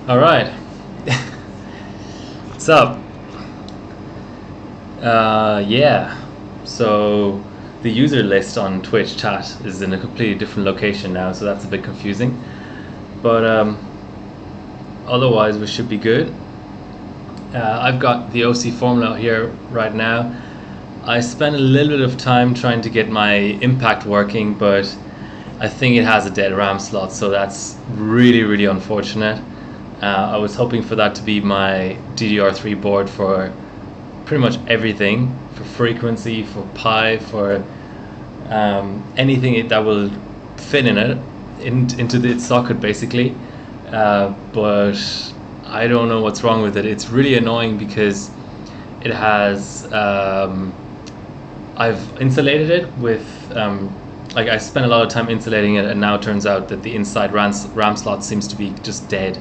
All right. What's up? Yeah. So the user list on Twitch chat is in a completely different location now, so that's a bit confusing. But otherwise, we should be good. I've got the OC formula here right now. I spent a little bit of time trying to get my impact working, but I think it has a dead RAM slot, so that's really, really unfortunate. I was hoping for that to be my DDR3 board for pretty much everything, for frequency, for pi, for anything that will fit in it, into the socket basically. But I don't know what's wrong with it. It's really annoying because it has I've insulated it with like I spent a lot of time insulating it, and now it turns out that the inside RAM slot seems to be just dead.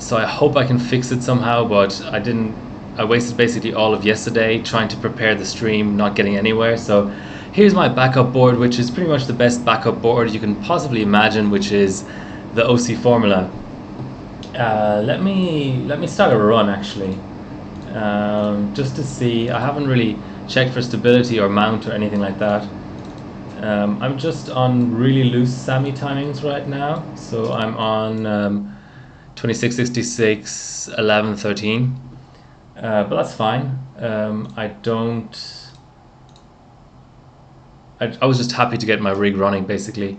So I hope I can fix it somehow, but I didn't. I wasted basically all of yesterday trying to prepare the stream, not getting anywhere. So here's my backup board, which is pretty much the best backup board you can possibly imagine, which is the OC formula. Let me start a run actually, just to see. I haven't really checked for stability or mount or anything like that. I'm just on really loose SAMI timings right now, so I'm on 2666 1113, but that's fine. I was just happy to get my rig running basically.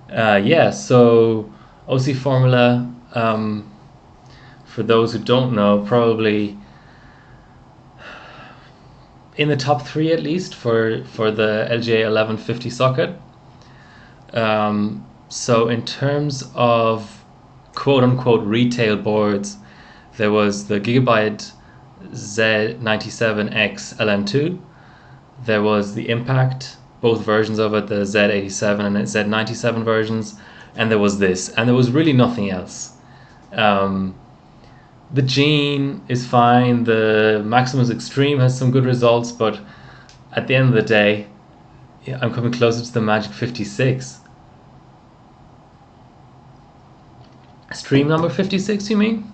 Yeah, so OC formula, for those who don't know, probably in the top 3 at least for the LGA 1150 socket. So in terms of quote-unquote retail boards, there was the Gigabyte Z97X LN2, there was the Impact, both versions of it, the Z87 and Z97 versions, and there was this, and there was really nothing else. The Gene is fine, the Maximus Extreme has some good results, but at the end of the day, yeah, I'm coming closer to the Magic 56. Stream number 56, you mean?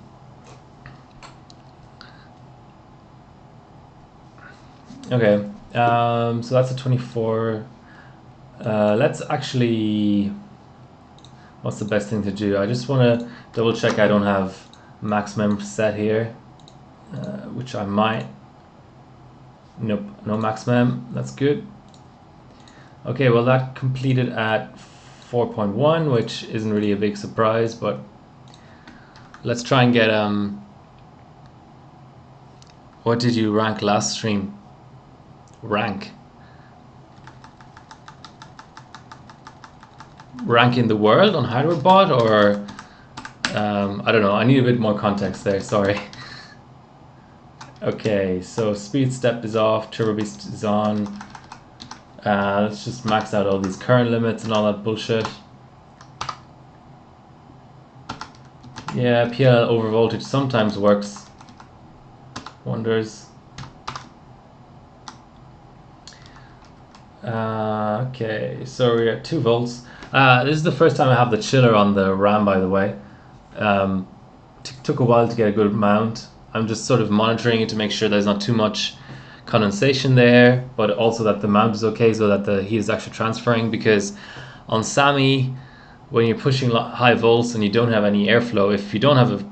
Okay, so that's a 24. Let's actually, what's the best thing to do? I just want to double check I don't have max mem set here, which I might. Nope, no max mem, that's good. Okay, well that completed at 4.1, which isn't really a big surprise, but let's try and get, what did you rank last stream? Rank in the world on HardwareBot, or I don't know, I need a bit more context there, sorry. Okay, so speed step is off, turbo beast is on. Let's just max out all these current limits and all that bullshit. Yeah, PL over voltage sometimes works wonders. Okay, so we're at 2 volts. This is the first time I have the chiller on the RAM, by the way. Took a while to get a good mount. I'm just sort of monitoring it to make sure there's not too much condensation there, but also that the mount is okay so that the heat is actually transferring, because on SAMI, when you're pushing high volts and you don't have any airflow, if you don't have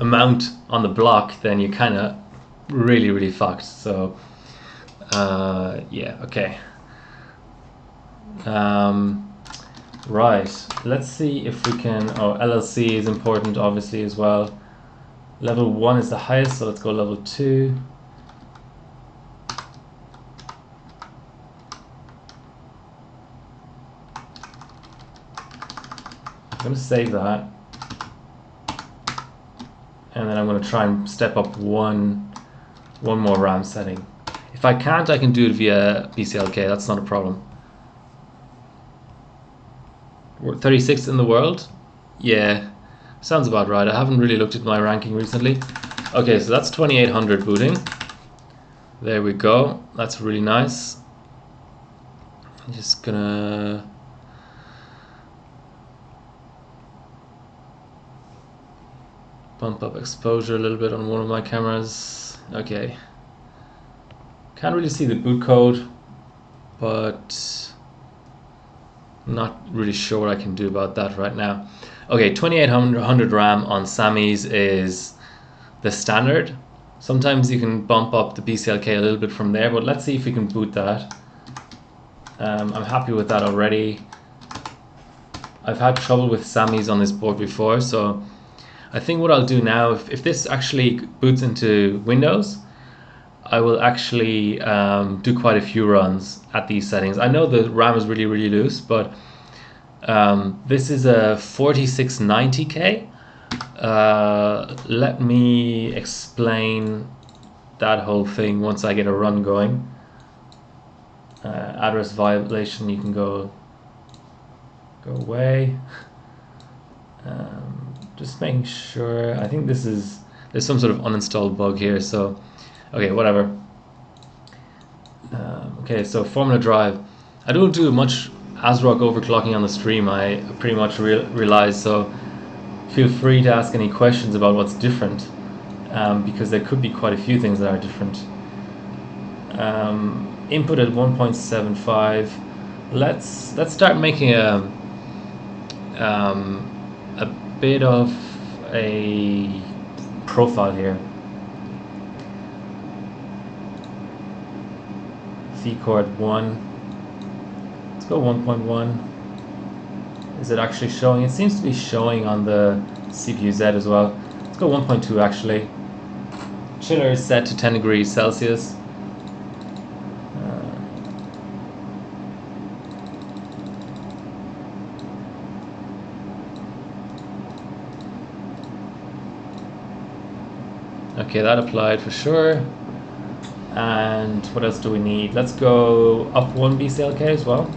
a mount on the block, then you're kind of really fucked. So yeah, okay. Right, let's see if we can. Oh, LLC is important obviously as well. Level 1 is the highest, so let's go level 2. I'm going to save that, and then I'm going to try and step up one more RAM setting. If I can't, I can do it via BCLK, that's not a problem. We're 36th in the world? Yeah, sounds about right. I haven't really looked at my ranking recently. Okay, so that's 2800 booting. There we go, that's really nice. I'm just gonna... bump up exposure a little bit on one of my cameras. Okay. Can't really see the boot code, but not really sure what I can do about that right now. Okay, 2800 RAM on Sammy's is the standard. Sometimes you can bump up the BCLK a little bit from there, but let's see if we can boot that. I'm happy with that already. I've had trouble with Sammy's on this board before, so I think what I'll do now, if this actually boots into Windows, I will actually do quite a few runs at these settings. I know the RAM is really, really loose, but this is a 4690K. Let me explain that whole thing once I get a run going. Address violation, you can go away. Just making sure. I think there's some sort of uninstalled bug here, so okay, whatever. Okay, so Formula Drive. I don't do much ASRock overclocking on the stream, I pretty much realize, so feel free to ask any questions about what's different, because there could be quite a few things that are different. Input at 1.75. Let's start making a bit of a profile here. V chord 1. Let's go 1.1. Is it actually showing? It seems to be showing on the CPU Z as well. Let's go 1.2 actually. Chiller is set to 10 degrees Celsius. Okay, that applied for sure. And what else do we need? Let's go up 1 BCLK as well.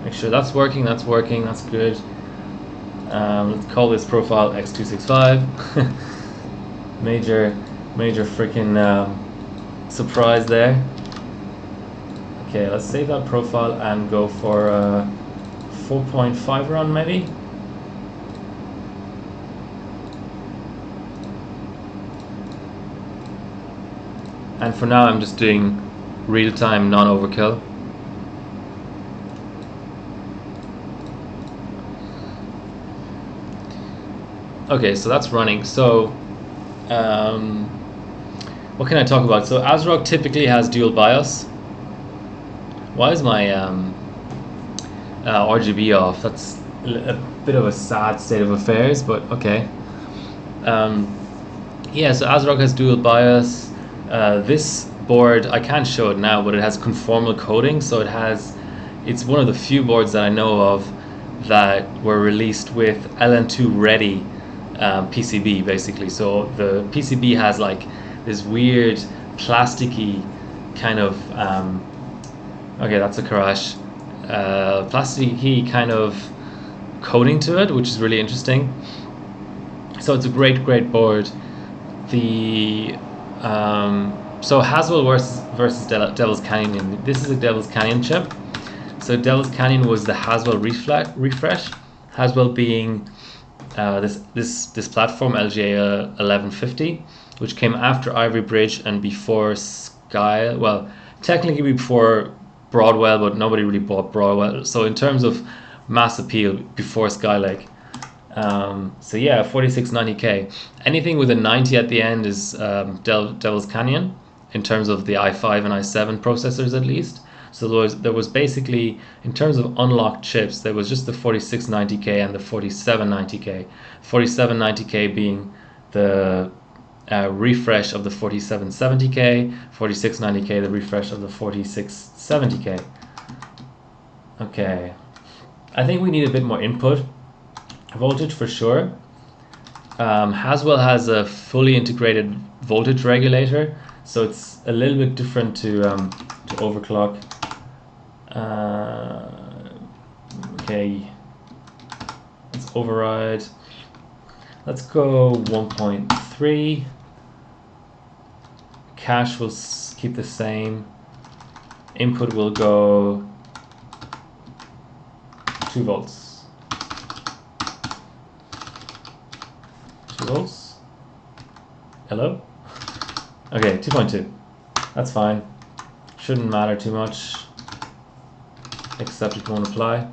Make sure that's working, that's good. Let's call this profile X265. major freaking surprise there. Okay, let's save that profile and go for 4.5 run maybe. And for now I'm just doing real-time non-overkill. Okay, so that's running. So what can I talk about? So ASRock typically has dual BIOS. Why is my RGB off? That's a bit of a sad state of affairs, but okay. Yeah, so ASRock has dual BIOS. This board, I can't show it now, but it has conformal coding, so it's one of the few boards that I know of that were released with LN2 ready PCB basically. So the PCB has like this weird plasticky kind of okay, that's a crash, plasticky kind of coating to it, which is really interesting. So it's a great board. The so Haswell versus Devil's Canyon. This is a Devil's Canyon chip. So Devil's Canyon was the Haswell refresh. Haswell being this platform LGA 1150, which came after Ivory Bridge and before Sky. Well, technically before Broadwell, but nobody really bought Broadwell. So in terms of mass appeal, before Skylake. So yeah, 4690K. Anything with a 90 at the end is Devil's Canyon in terms of the i5 and i7 processors at least. So there was basically, in terms of unlocked chips, there was just the 4690K and the 4790K. 4790K being the refresh of the 4770K, 4690K the refresh of the 4670K. Okay, I think we need a bit more input voltage for sure. Haswell has a fully integrated voltage regulator, so it's a little bit different to overclock. Okay, let's override. Let's go 1.3. Cache will keep the same. Input will go 2 volts. 2 volts. Hello? Okay, 2.2. That's fine. Shouldn't matter too much. Except it won't apply.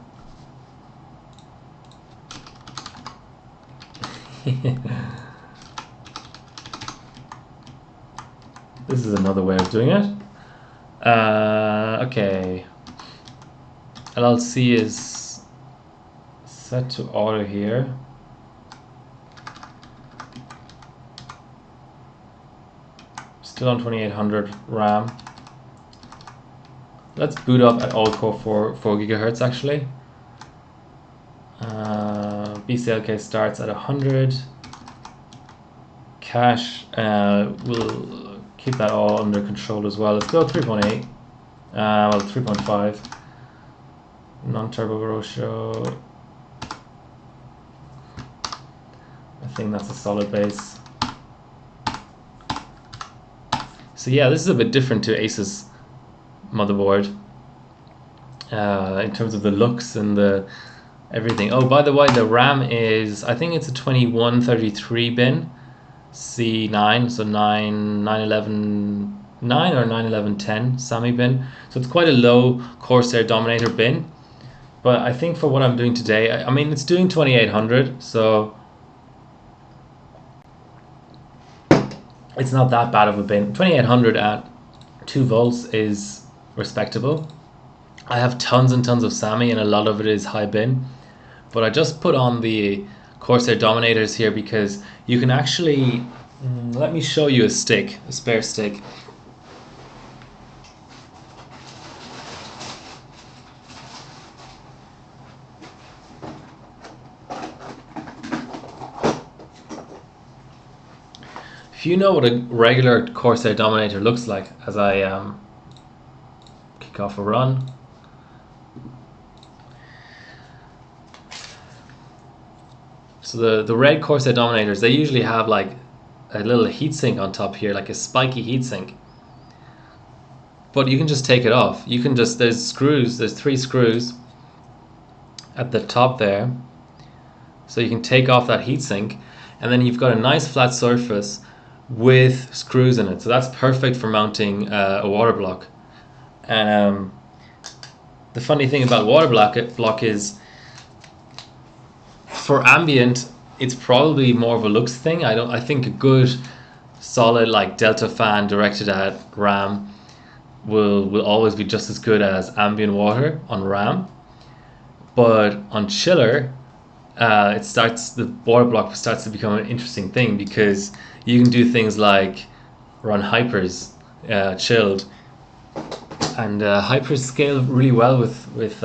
This is another way of doing it. Okay. LLC is set to auto here. Still on 2800 RAM. Let's boot up at all core 4 gigahertz actually. BCLK starts at 100. Cache, we'll keep that all under control as well. Let's go 3.8. Well, 3.5. Non-turbo ratio. I think that's a solid base. So yeah, this is a bit different to Asus motherboard in terms of the looks and the everything. Oh, by the way, the RAM is, I think it's a 2133 bin C9, so 911.9 or 911.10 SAMI bin. So it's quite a low Corsair Dominator bin. But I think for what I'm doing today, I mean, it's doing 2800, so it's not that bad of a bin. 2800 at 2 volts is respectable. I have tons and tons of SAMI and a lot of it is high bin. But I just put on the Corsair Dominators here because you can actually, let me show you a stick, a spare stick. If you know what a regular Corsair Dominator looks like, as I kick off a run. So the red Corsair Dominators, they usually have like a little heatsink on top here, like a spiky heatsink. But you can just take it off. You can just, there's 3 screws at the top there. So you can take off that heatsink, and then you've got a nice flat surface with screws in it. So that's perfect for mounting a water block. And the funny thing about water block is, for ambient, it's probably more of a looks thing. I think a good solid like Delta fan directed at RAM will always be just as good as ambient water on RAM. But on chiller, the water block starts to become an interesting thing because you can do things like run hypers chilled, and hypers scale really well with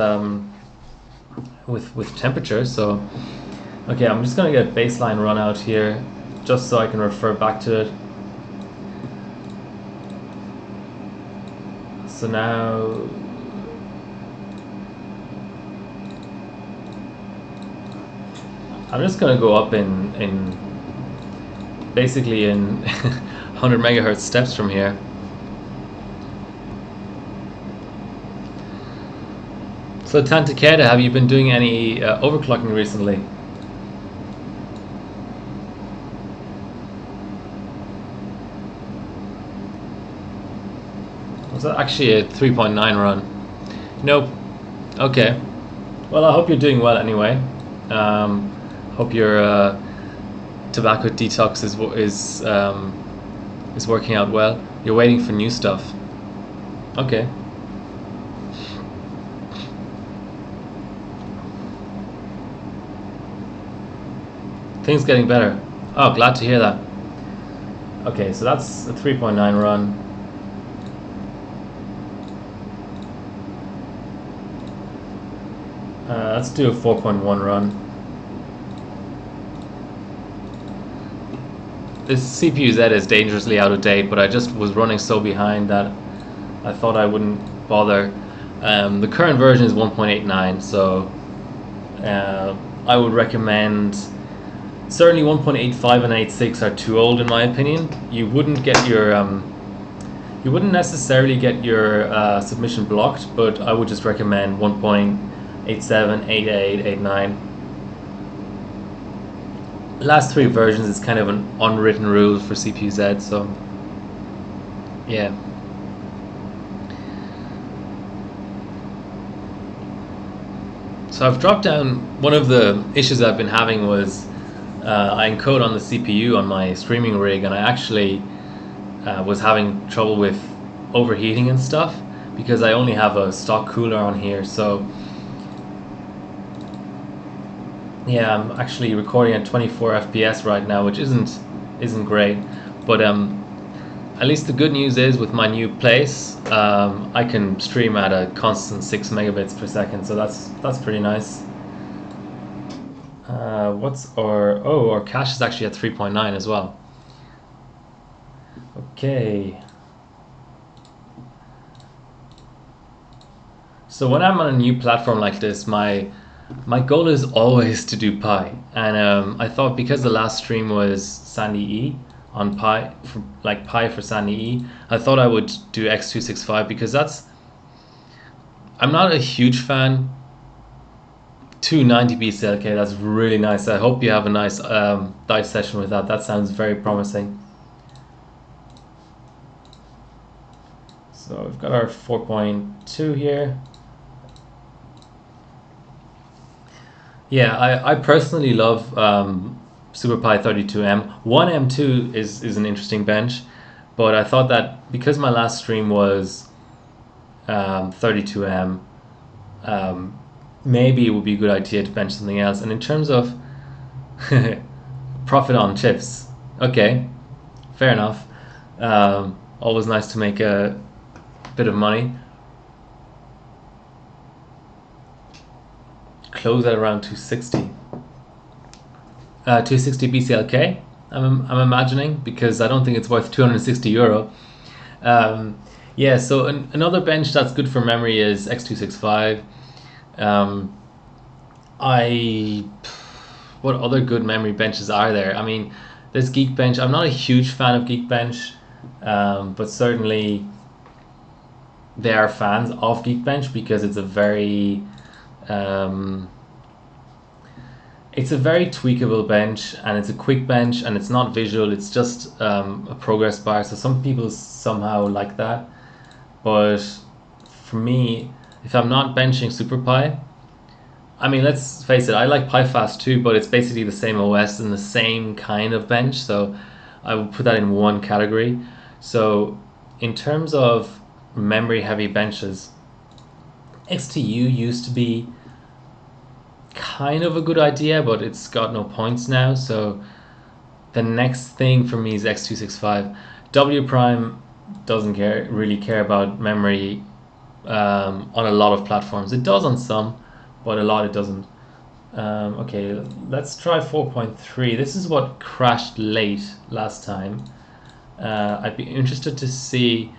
temperature. So okay, I'm just gonna get baseline run out here just so I can refer back to it. So now I'm just gonna go up in basically in 100 megahertz steps from here. So Tantakeda, have you been doing any overclocking recently? Was that actually a 3.9 run? Nope. Okay. Well, I hope you're doing well anyway. Hope your tobacco detox is working out well. You're waiting for new stuff. Okay. Things getting better. Oh, glad to hear that. Okay, so that's a 3.9 run. Let's do a 4.1 run. This CPU Z is dangerously out of date, but I just was running so behind that I thought I wouldn't bother. The current version is 1.89, so I would recommend, certainly 1.85 and 86 are too old in my opinion. You wouldn't get your you wouldn't necessarily get your submission blocked, but I would just recommend 1.85 8.7, 8.8, 8.9. Last three versions is kind of an unwritten rule for CPU-Z, so yeah. So I've dropped down, one of the issues I've been having was I encode on the CPU on my streaming rig, and I actually was having trouble with overheating and stuff because I only have a stock cooler on here. So yeah, I'm actually recording at 24 FPS right now, which isn't great, but at least the good news is with my new place, I can stream at a constant 6 megabits per second, so that's pretty nice. Our cache is actually at 3.9 as well. Okay. So when I'm on a new platform like this, my goal is always to do Pi, and I thought because the last stream was Sandy E on Pi, Pi for Sandy E, I thought I would do X265 because I'm not a huge fan. 290 BCLK, that's really nice. I hope you have a nice dive session with that. That sounds very promising. So we've got our 4.2 here. Yeah, I personally love SuperPi 32M. 1M2 is an interesting bench, but I thought that because my last stream was 32M, maybe it would be a good idea to bench something else. And in terms of profit on chips, okay, fair enough. Always nice to make a bit of money. Close at around 260. 260 BCLK, I'm imagining, because I don't think it's worth 260 euro. Yeah, so another bench that's good for memory is X265. What other good memory benches are there? I mean, there's Geekbench. I'm not a huge fan of Geekbench, but certainly there are fans of Geekbench because it's a very tweakable bench, and it's a quick bench, and it's not visual, it's just a progress bar. So some people somehow like that, but for me, if I'm not benching SuperPi, I mean, let's face it, I like PiFast too, but it's basically the same OS and the same kind of bench, so I would put that in one category. So in terms of memory heavy benches, XTU used to be kind of a good idea, but it's got no points now, so the next thing for me is X265. W Prime doesn't really care about memory on a lot of platforms. It does on some, but a lot it doesn't. Okay, let's try 4.3. This is what crashed late last time. I'd be interested to see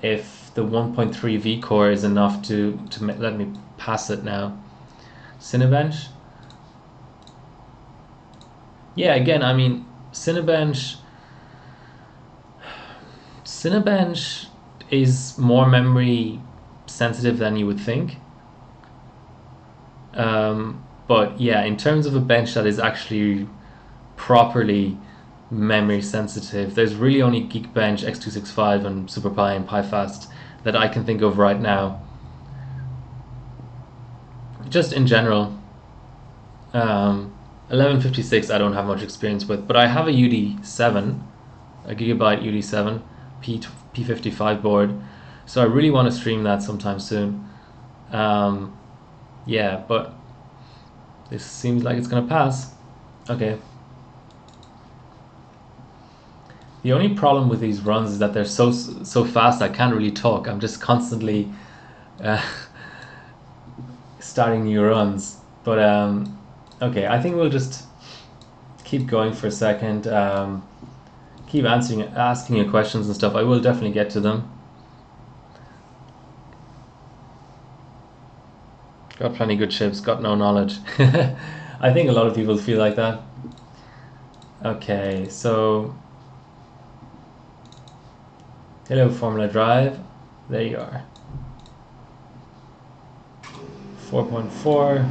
if the 1.3 V core is enough to let me pass it now. Cinebench. Yeah, again, I mean, Cinebench is more memory sensitive than you would think. But yeah, in terms of a bench that is actually properly memory sensitive, there's really only Geekbench, X265, and SuperPi and PiFast that I can think of right now. Just in general, 1156 I don't have much experience with, but I have a UD7, a Gigabyte UD7 P55 board, so I really want to stream that sometime soon. Yeah, but this seems like it's gonna pass. Okay. The only problem with these runs is that they're so fast I can't really talk. I'm just constantly starting new runs. But okay, I think we'll just keep going for a second. Keep asking you questions and stuff. I will definitely get to them. Got plenty good chips, got no knowledge. I think a lot of people feel like that. Okay, so hello Formula Drive. There you are. 4.4.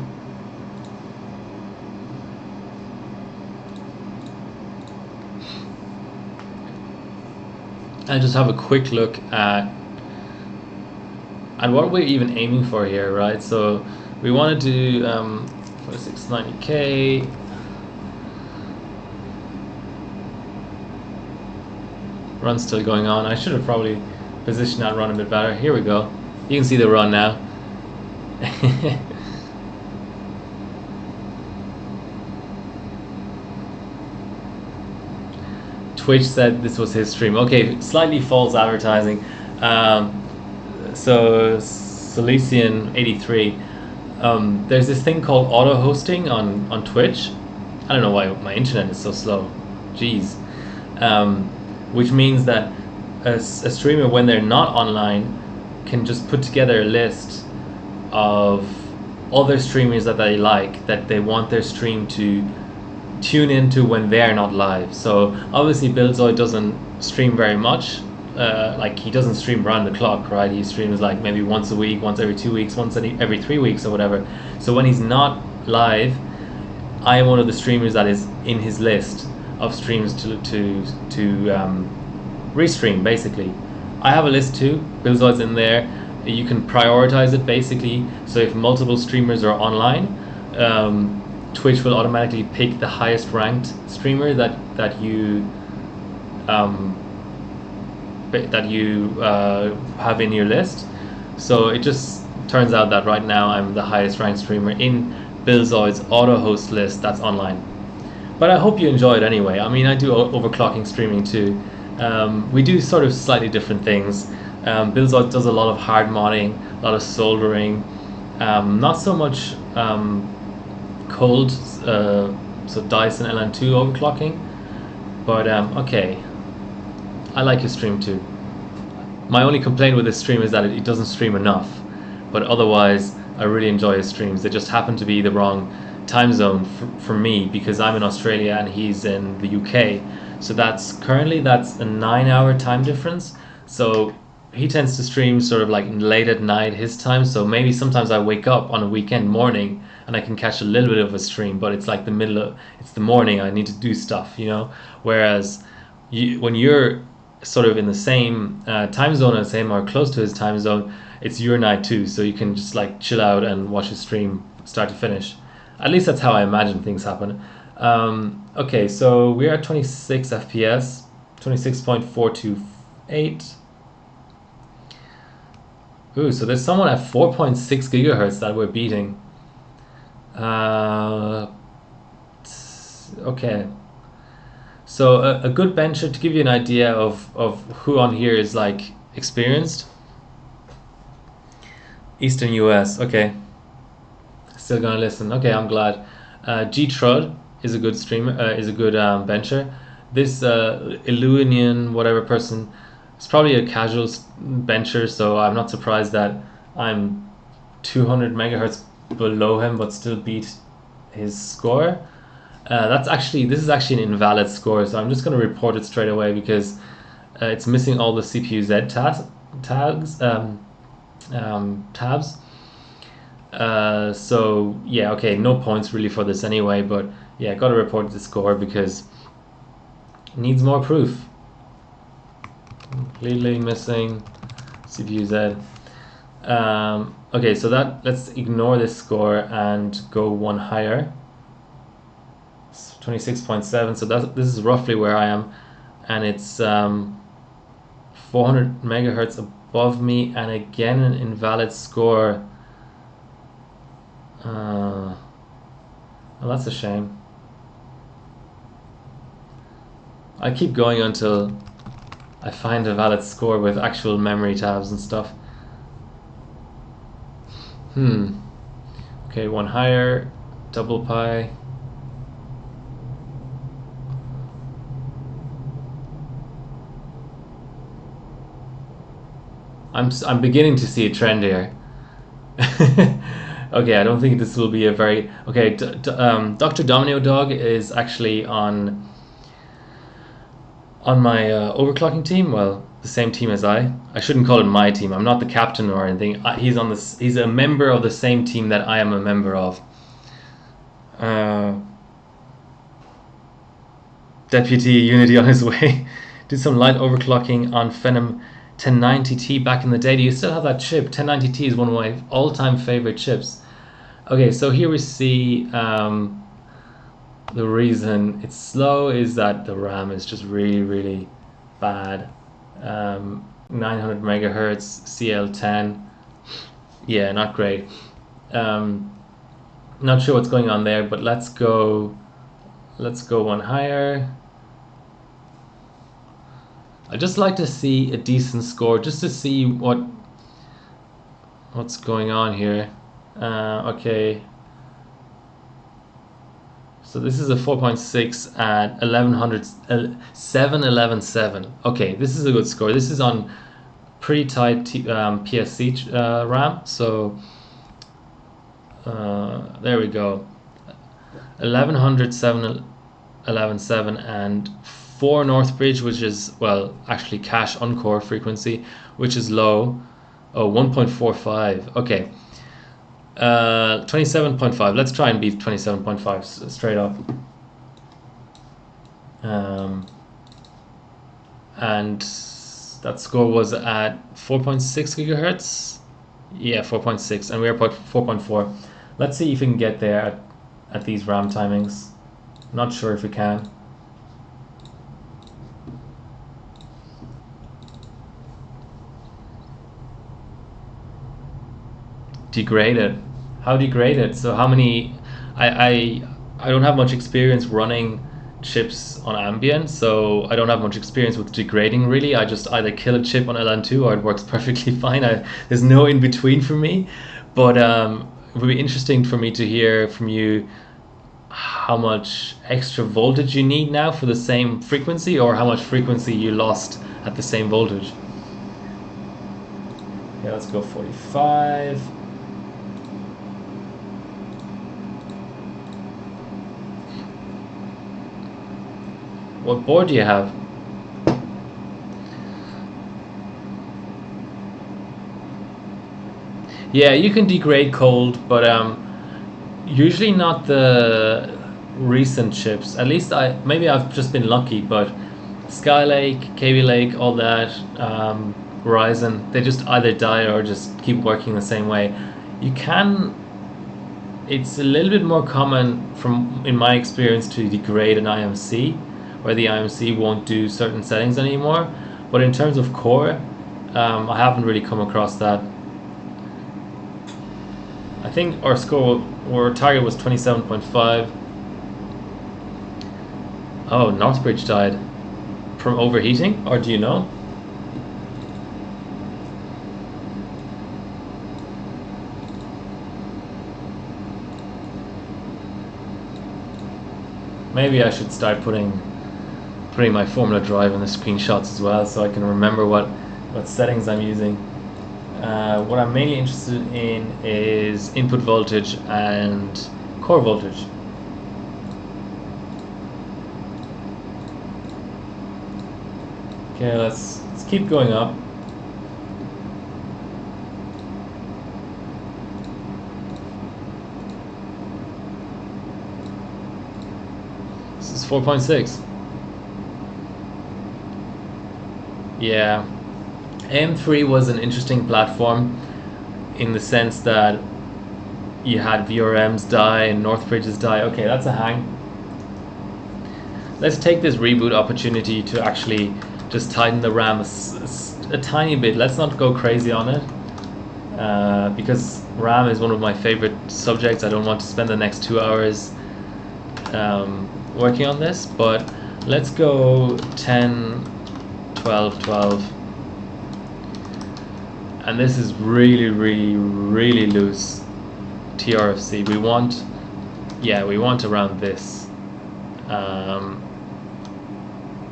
And just have a quick look at what we're even aiming for here, right? So we want to do 4690K. Run's still going on. I should have probably positioned that run a bit better. Here we go. You can see the run now. Twitch said this was his stream. Okay, slightly false advertising. So Silesian83, there's this thing called auto hosting on Twitch. I don't know why my internet is so slow. Jeez. Which means that a streamer, when they're not online, can just put together a list of other streamers that they like, that they want their stream to tune into when they're not live. So obviously Billzoid doesn't stream very much. Like, he doesn't stream around the clock, right? He streams like maybe once a week, once every 2 weeks, once every 3 weeks or whatever. So when he's not live, I am one of the streamers that is in his list of streams to restream, basically. I have a list too. Billzoid's in there. You can prioritize it, basically. So if multiple streamers are online, Twitch will automatically pick the highest ranked streamer that you have in your list. So it just turns out that right now I'm the highest ranked streamer in Billzoid's auto host list that's online. But I hope you enjoy it anyway. I mean, I do overclocking streaming too. We do sort of slightly different things. Billzoid does a lot of hard modding, a lot of soldering, not so much cold, so Dyson LN2 overclocking. But okay, I like his stream too. My only complaint with his stream is that it doesn't stream enough. But otherwise, I really enjoy his streams. They just happen to be the wrong time zone for me, because I'm in Australia and he's in the UK. So that's a 9-hour time difference. So he tends to stream sort of like late at night his time. So maybe sometimes I wake up on a weekend morning and I can catch a little bit of a stream, but it's like it's the morning, I need to do stuff, you know. Whereas when you're sort of in the same time zone as him, or close to his time zone, it's your night too. So you can just like chill out and watch his stream start to finish. At least that's how I imagine things happen. Okay, so we're at 26 FPS, 26.428. Ooh, so there's someone at 4.6 gigahertz that we're beating. Okay. So a good bencher, to give you an idea of who on here is like experienced. Eastern US, okay. Still gonna listen. Okay, I'm glad. G Trud is a good streamer, is a good bencher. This Illuinian whatever person is probably a casual bencher, so I'm not surprised that I'm 200 megahertz below him, but still beat his score. This is actually an invalid score, so I'm just going to report it straight away because it's missing all the CPU Z tabs. So yeah, okay, no points really for this anyway, but yeah, got to report the score because it needs more proof. Completely missing CPU Z. Okay, so let's ignore this score and go one higher. 26.7, so this is roughly where I am, and it's 400 megahertz above me, and again an invalid score. Well, that's a shame. I keep going until I find a valid score with actual memory tabs and stuff. Okay, one higher, double pi. I'm beginning to see a trend here. Okay, I don't think this will be a very... Okay, Dr. Domino Dog is actually on my overclocking team. Well, the same team as I shouldn't call it my team. I'm not the captain or anything. He's on this. He's a member of the same team that I am a member of. Deputy Unity on his way. Did some light overclocking on Phenom 1090T back in the day. Do you still have that chip? 1090T is one of my all-time favorite chips. Okay, so here we see the reason it's slow is that the RAM is just really bad. 900 megahertz CL10. Yeah, not great. Not sure what's going on there, but let's go one higher. I'd just like to see a decent score, just to see what's going on here. Okay. So this is a 4.6 at 711.7. Okay, this is a good score. This is on pretty tight PSC RAM. So there we go. 1100, 711.7, and 4 Northbridge, which is, well, actually cache on-core frequency, which is low. Oh, 1.45. Okay. 27.5. Let's try and beat 27.5 straight up. And that score was at 4.6 gigahertz. Yeah, 4.6, and we're at 4.4. Let's see if we can get there at these RAM timings. Not sure if we can. Degraded. How degraded? So how many? I don't have much experience running chips on Ambient, so I don't have much experience with degrading really. I just either kill a chip on LN2 or it works perfectly fine. There's no in between for me. But it would be interesting for me to hear from you how much extra voltage you need now for the same frequency, or how much frequency you lost at the same voltage. Okay, let's go 45. What board do you have? Yeah, you can degrade cold, but usually not the recent chips. At least maybe I've just been lucky, but Skylake, Kaby Lake, all that, Horizon, they just either die or just keep working the same way. You can. It's a little bit more common, in my experience, to degrade an IMC, where the IMC won't do certain settings anymore. But in terms of core, I haven't really come across that. I think our target was 27.5. Oh, Northbridge died from overheating, or do you know? Maybe I should start putting my Formula drive in the screenshots as well, so I can remember what settings I'm using. What I'm mainly interested in is input voltage and core voltage. Okay, let's keep going up. This is 4.6. Yeah, M3 was an interesting platform in the sense that you had VRMs die and Northbridges die. Okay, that's a hang. Let's take this reboot opportunity to actually just tighten the RAM a tiny bit. Let's not go crazy on it, because RAM is one of my favorite subjects. I don't want to spend the next 2 hours working on this, but let's go 10, 12, 12. And this is really loose TRFC. We want around this.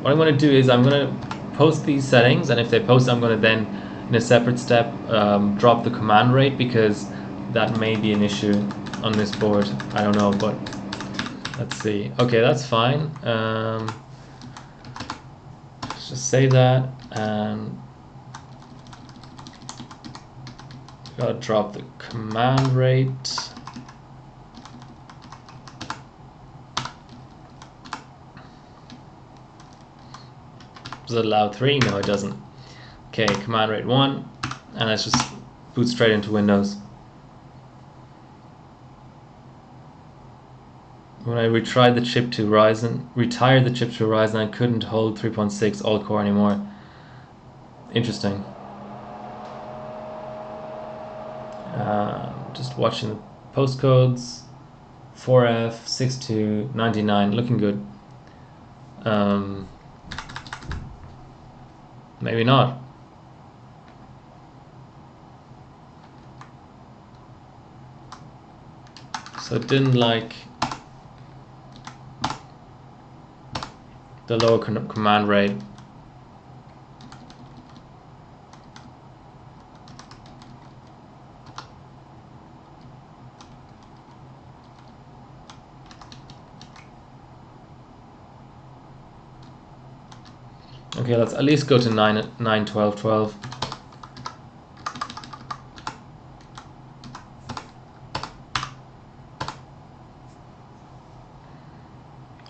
What I'm going to do is I'm going to post these settings, and if they post, I'm going to then, in a separate step, drop the command rate, because that may be an issue on this board. I don't know, but let's see. Okay, that's fine. just save that, and gotta drop the command rate. Does it allow 3? No, it doesn't. Okay, command rate 1, and let's just boot straight into Windows. When I retired the chip to Ryzen, I couldn't hold 3.6 all-core anymore. Interesting. Just watching the postcodes. 4F, 62, 99, looking good. Maybe not. So it didn't like the lower command rate. Okay, let's at least go to 9, 12, 12.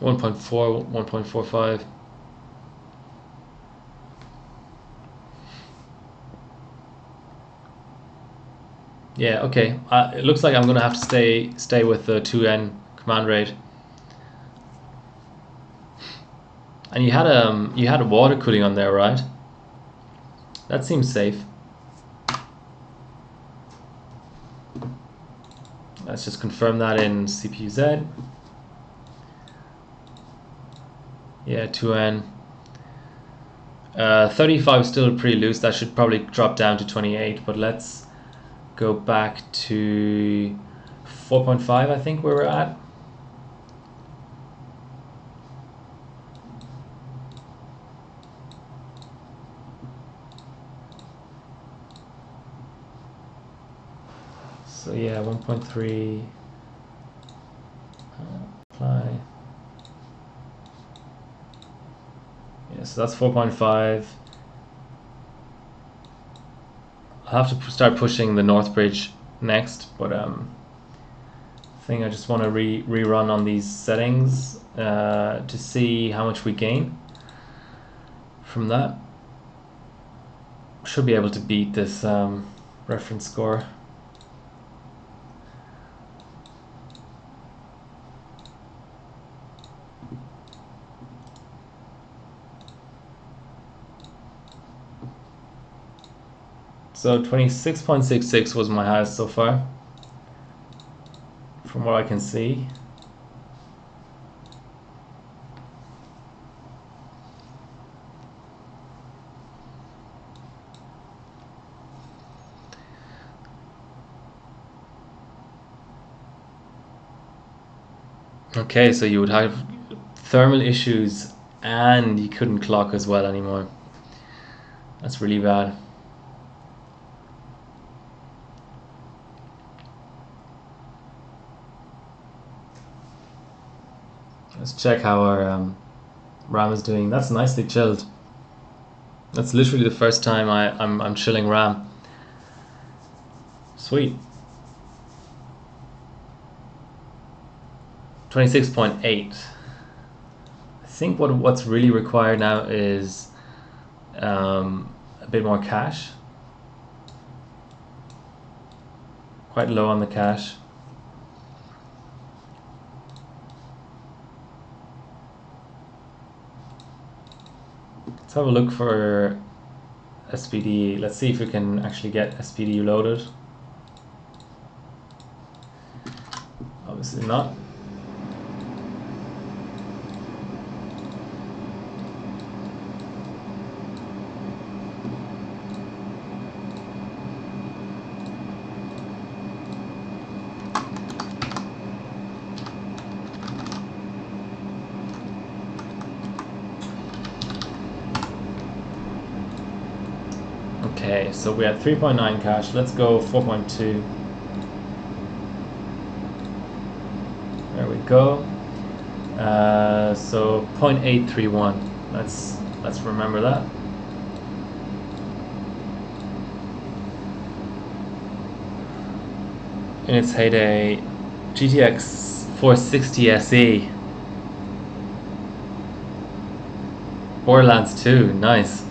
.4, 1.45. Yeah, okay. It looks like I'm gonna have to stay with the 2N command rate. And you had a water cooling on there, right? That seems safe. Let's just confirm that in CPU-Z. Yeah, 2N. 35 is still pretty loose. That should probably drop down to 28, but let's go back to 4.5, I think, where we're at. So yeah, 1.3, apply. Yeah, so that's 4.5. I'll have to start pushing the North Bridge next, but I think I just want to rerun on these settings to see how much we gain from that. Should be able to beat this reference score. So 26.66 was my highest so far, from what I can see. Okay, so you would have thermal issues and you couldn't clock as well anymore. That's really bad. Let's check how our RAM is doing. That's nicely chilled. That's literally the first time I'm chilling RAM. Sweet. 26.8. I think what's really required now is a bit more cache. Quite low on the cache. Let's have a look for SPD. Let's see if we can actually get SPD loaded. Obviously not. Okay, so we had 3.9 cache. Let's go 4.2. There we go. So 0.831. Let's Let's remember that. In its heyday, GTX 460 SE. Borderlands 2, nice.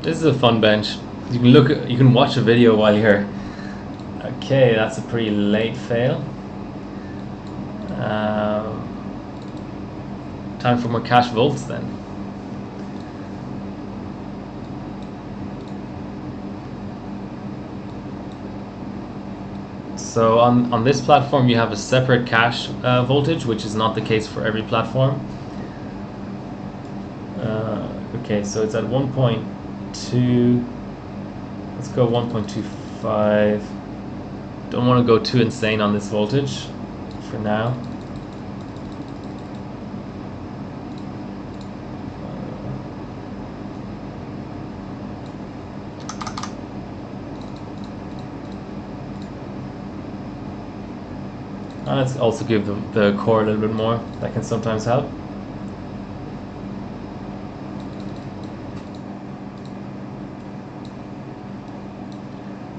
This is a fun bench. You can you can watch a video while you're. Okay, that's a pretty late fail. Time for more cash volts then. So on this platform you have a separate cache voltage, which is not the case for every platform. Okay, so it's at 1.2. Let's go 1.25. Don't want to go too insane on this voltage for now. Let's also give the core a little bit more. That can sometimes help.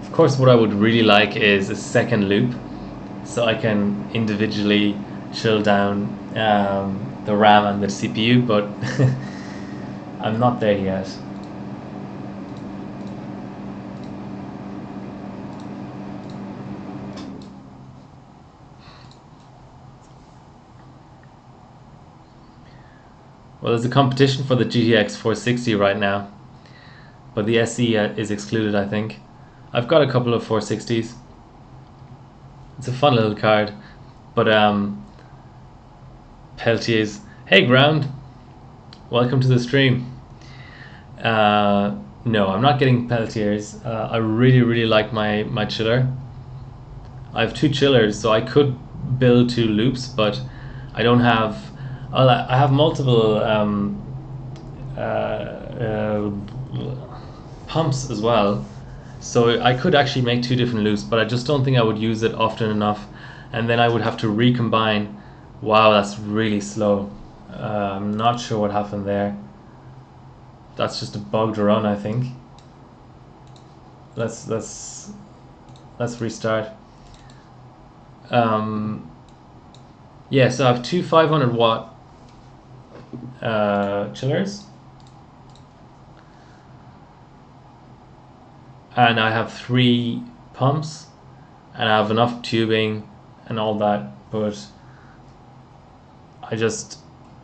Of course, what I would really like is a second loop, so I can individually chill down the RAM and the CPU, but I'm not there yet. Well, there's a competition for the GTX 460 right now, but the SE is excluded, I think. I've got a couple of 460s. It's a fun little card, but Peltier's. Hey, Ground, welcome to the stream. No, I'm not getting Peltier's. I really like my chiller. I have 2 chillers, so I could build 2 loops, but I don't have. Well, I have multiple pumps as well, so I could actually make 2 different loops, but I just don't think I would use it often enough, and then I would have to recombine. Wow, that's really slow. I'm not sure what happened there. That's just a bugged run, I think. Let's restart. Yeah, so I have 2 500-watt chillers, and I have 3 pumps, and I have enough tubing and all that, but I just,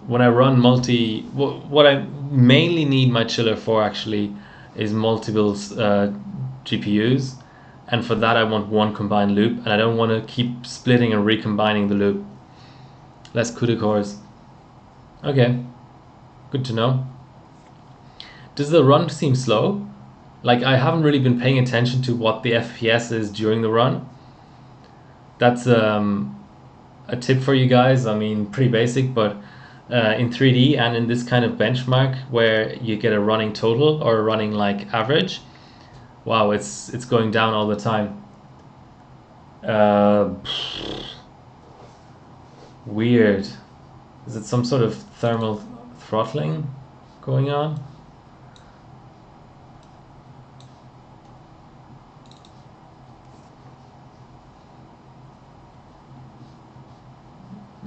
when I run what I mainly need my chiller for actually is multiple GPUs, and for that I want 1 combined loop, and I don't want to keep splitting and recombining the loop. Less CUDA cores. Okay, good to know. Does the run seem slow? Like, I haven't really been paying attention to what the FPS is during the run. That's a tip for you guys. I mean, pretty basic, but in 3D and in this kind of benchmark where you get a running total or a running like average, wow, it's going down all the time. Weird. Is it some sort of thermal throttling going on?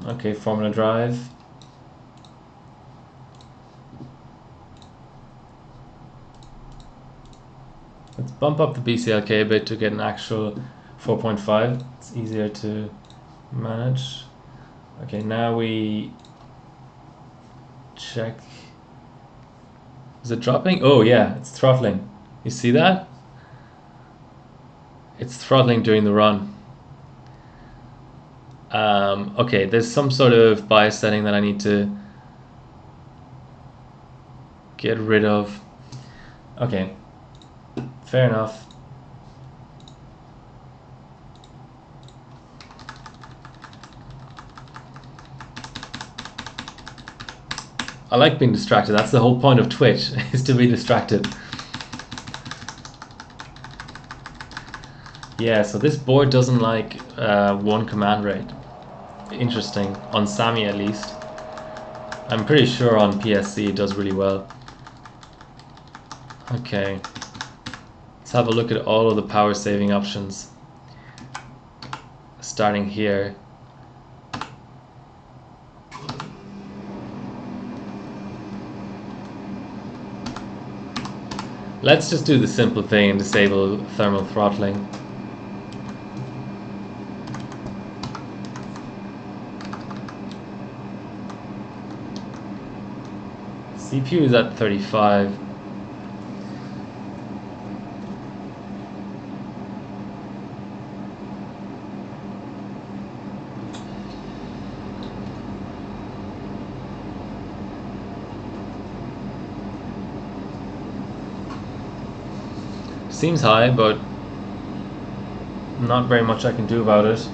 Okay, Formula Drive. Let's bump up the BCLK a bit to get an actual 4.5. It's easier to manage. Okay, now we check. Is it dropping? Oh yeah, it's throttling. You see that? It's throttling during the run. Okay, there's some sort of bias setting that I need to get rid of. Okay, fair enough. I like being distracted. That's the whole point of Twitch, is to be distracted. Yeah, so this board doesn't like 1 command rate. Interesting, on Sammy at least. I'm pretty sure on PSC it does really well. Okay, let's have a look at all of the power saving options. Starting here. Let's just do the simple thing and disable thermal throttling. CPU is at 35. Seems high, but not very much I can do about it.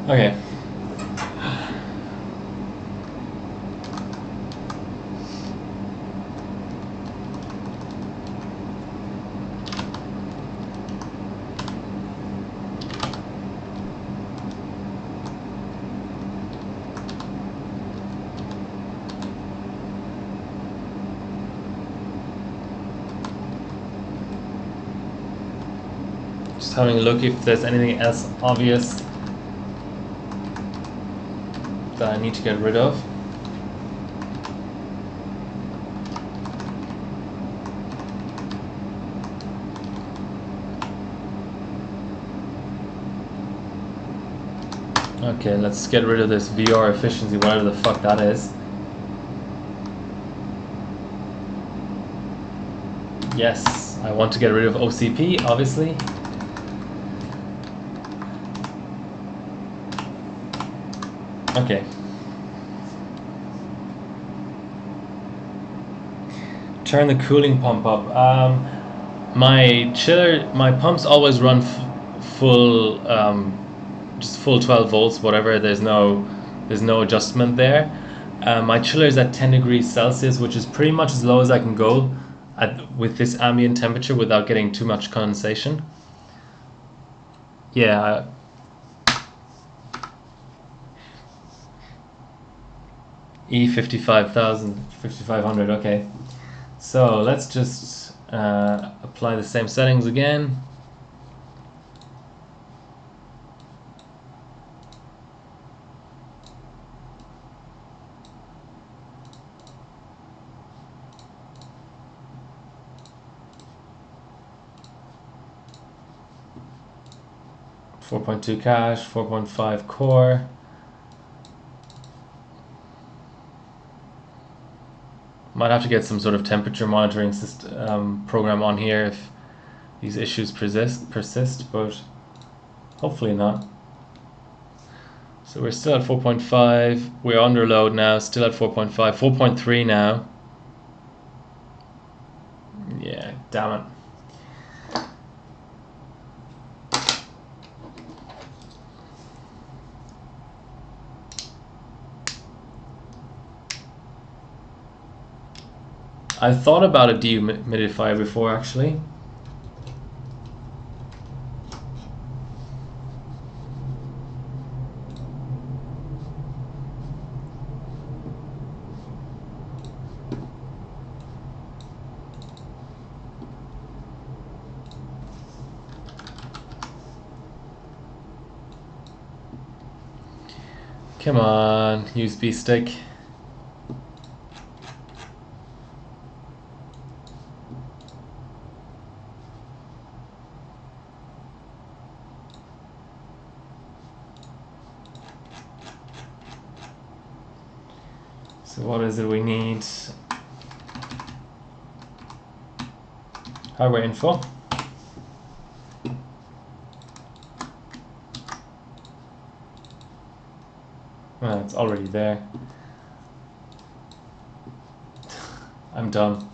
Okay. Just having a look if there's anything else obvious that I need to get rid of. Okay, let's get rid of this VR efficiency, whatever the fuck that is. Yes, I want to get rid of OCP, obviously. Okay. Turn the cooling pump up. My pumps always run full, just full 12 volts, whatever. There's no adjustment there. My chiller is at 10 degrees Celsius, which is pretty much as low as I can go with this ambient temperature without getting too much condensation. Yeah. E55,000, 5500, okay. So let's just apply the same settings again. .2 cache, 4.5 core. Might have to get some sort of temperature monitoring system, program on here if these issues persist, but hopefully not. So we're still at 4.5. We're under load now, still at 4.5, 4.3 now. Yeah, damn it. I've thought about a dehumidifier before, actually. Come on, USB stick. So what is it we need? hardware info. Well, it's already there. I'm done.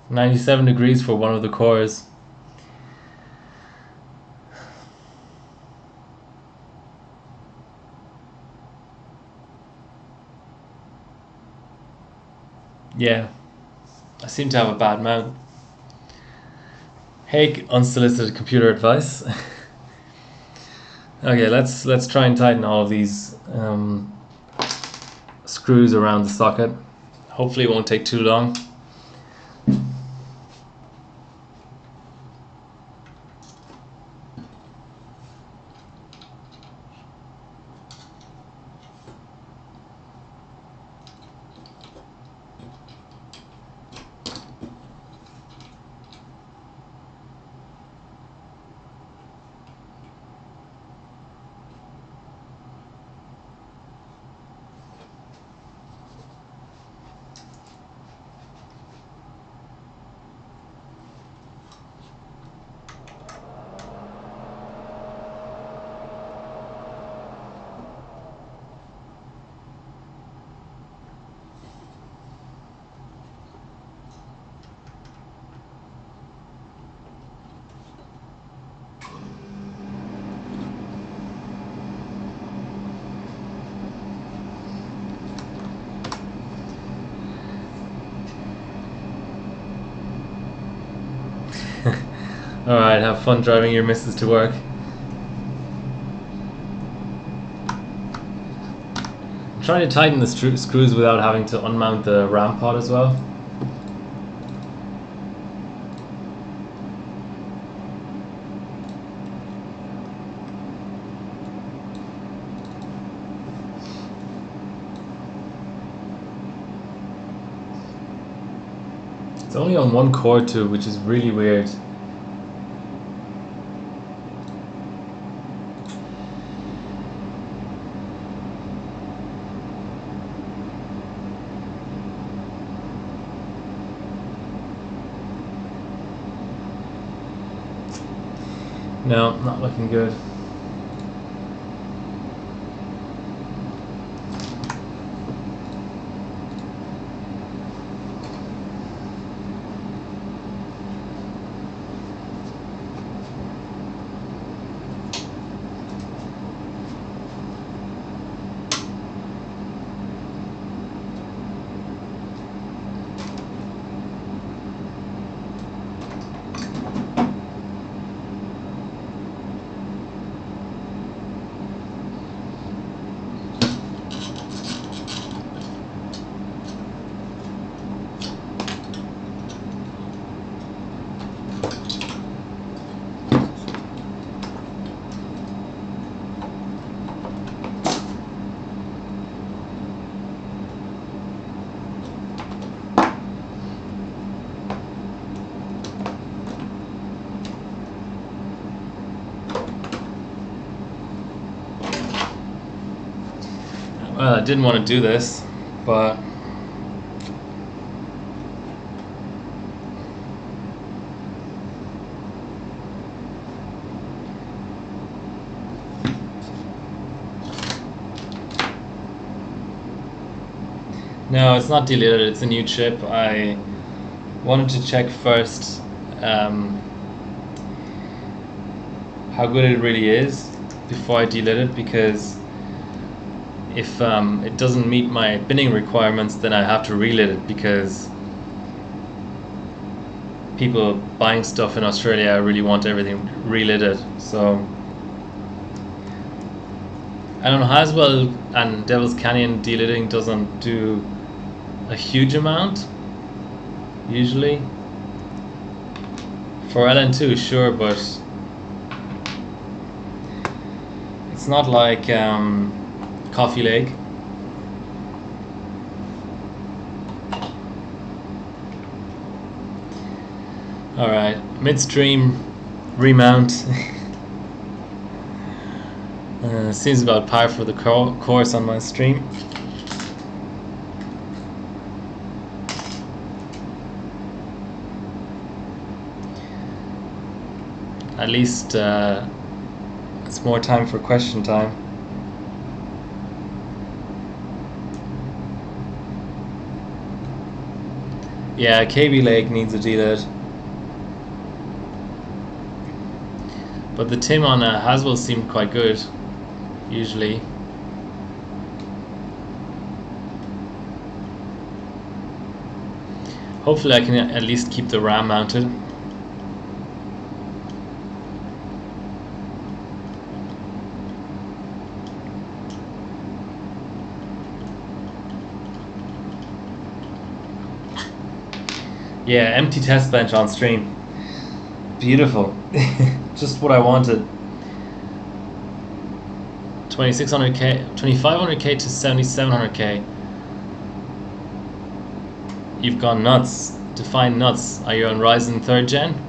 $97 for one of the cores. Yeah, I seem to have a bad mount. Hey, unsolicited computer advice. Okay, let's try and tighten all of these screws around the socket. Hopefully it won't take too long. Alright, have fun driving your missus to work. I'm trying to tighten the screws without having to unmount the RAM pod as well. It's only on one core too, which is really weird. No, not looking good. Well, I didn't want to do this, but no, it's not deleted, it's a new chip. I wanted to check first how good it really is before I delete it, because if it doesn't meet my binning requirements, then I have to relit it, because people buying stuff in Australia really want everything relited. So I don't know, Haswell and Devil's Canyon deliting doesn't do a huge amount usually. For LN2, sure, but it's It's not like Coffee Lake. Alright, midstream remount. Seems about par for the course on my stream. At least it's more time for question time. Yeah, KB Lake needs a deload. But the Tim on Haswell seemed quite good, usually. Hopefully I can at least keep the ram mounted. Yeah, empty test bench on stream. Beautiful. Just what I wanted. 2600k, 2500k to 7700k. You've gone nuts. Define nuts. Are you on Ryzen 3rd gen?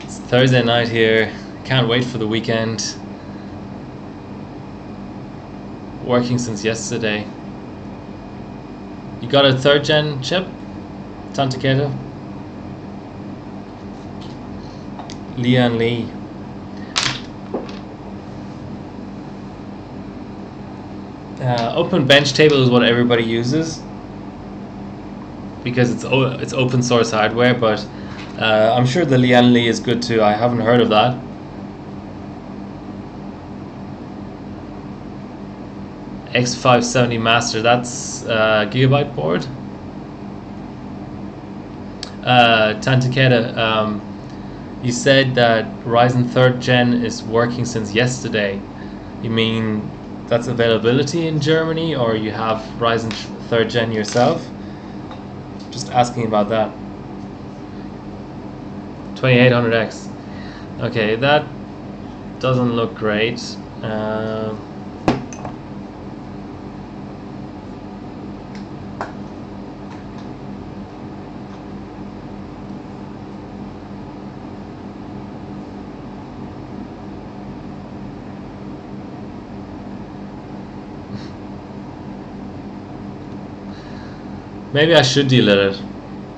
It's Thursday night here. Can't wait for the weekend. Working since yesterday. You got a 3rd gen chip? Tantaketa? Leon Lee. Open bench table is what everybody uses because it's open source hardware, but I'm sure the Leon Lee is good too. I haven't heard of that. X570 Master, that's gigabyte board. Tantaketa, you said that Ryzen 3rd gen is working since yesterday. You mean that's availability in Germany, or you have Ryzen 3rd gen yourself? Just asking about that. 2800X. Okay, that doesn't look great. Maybe I should delete it,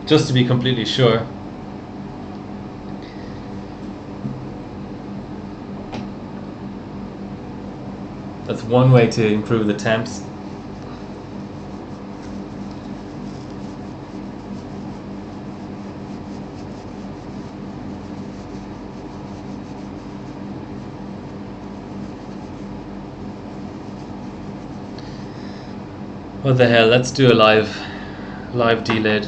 just to be completely sure. That's one way to improve the temps. What the hell, let's do a live delay.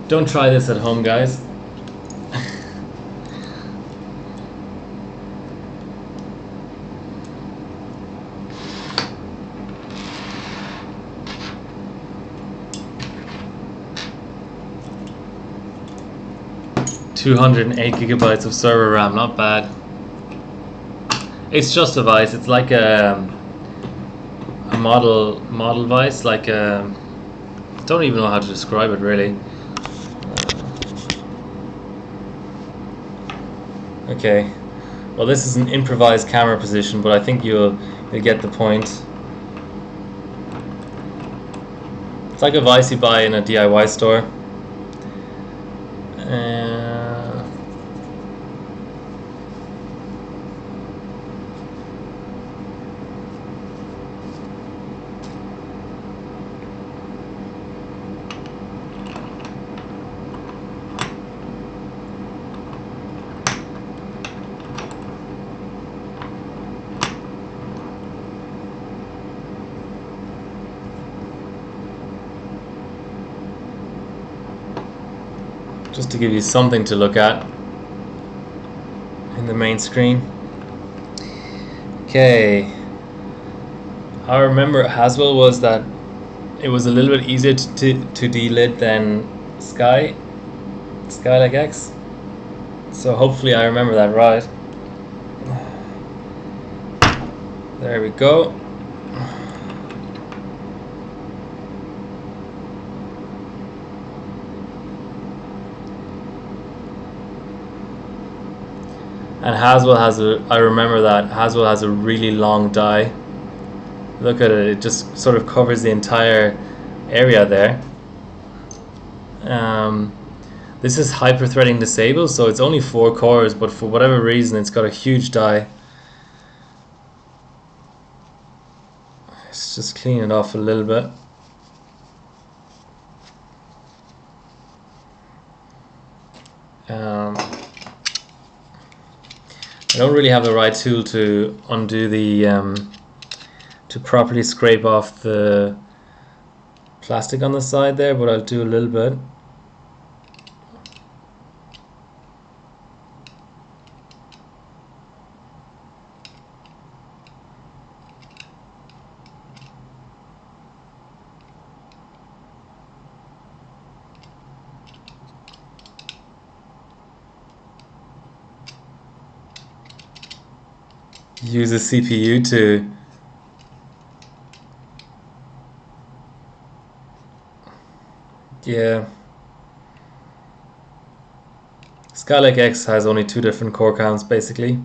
Don't try this at home, guys. $208 of server RAM, not bad. It's just a vice. It's like a model vice, like a. Don't even know how to describe it really. Okay, well this is an improvised camera position, but I think you'll get the point. It's like a vice you buy in a DIY store. just to give you something to look at in the main screen. Okay, I remember Haswell was that it was a little bit easier to delid than Skylake X. So hopefully I remember that right. There we go. And Haswell has I remember that Haswell has a really long die. Look at it, it just sort of covers the entire area there. This is hyper-threading disabled, so it's only 4 cores, but for whatever reason it's got a huge die. Let's just clean it off a little bit. I don't really have the right tool to undo the to properly scrape off the plastic on the side there, but I'll do a little bit. Use a CPU to Skylake X has only 2 different core counts basically.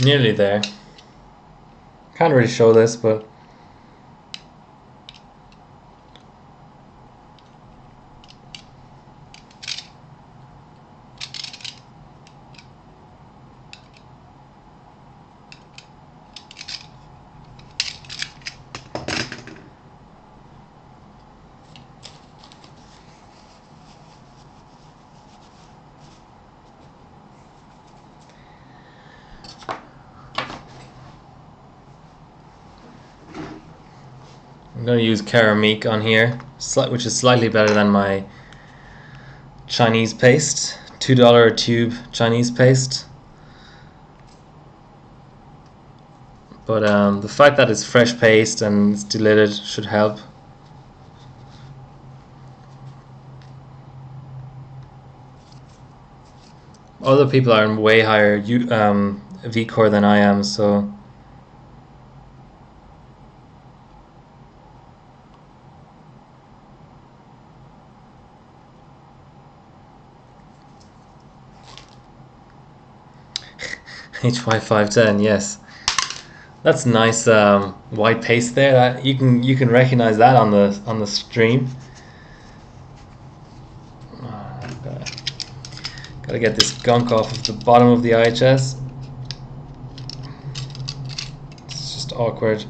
Nearly there. Can't really show this, but I'm going to use ceramic on here, which is slightly better than my Chinese paste, $2 a tube Chinese paste. But the fact that it's fresh paste and it's delidded should help. Other people are in way higher V-core than I am, so HY510, yes, that's nice white paste there. That you can recognize that on the stream. Gotta get this gunk off of the bottom of the IHS. It's just awkward.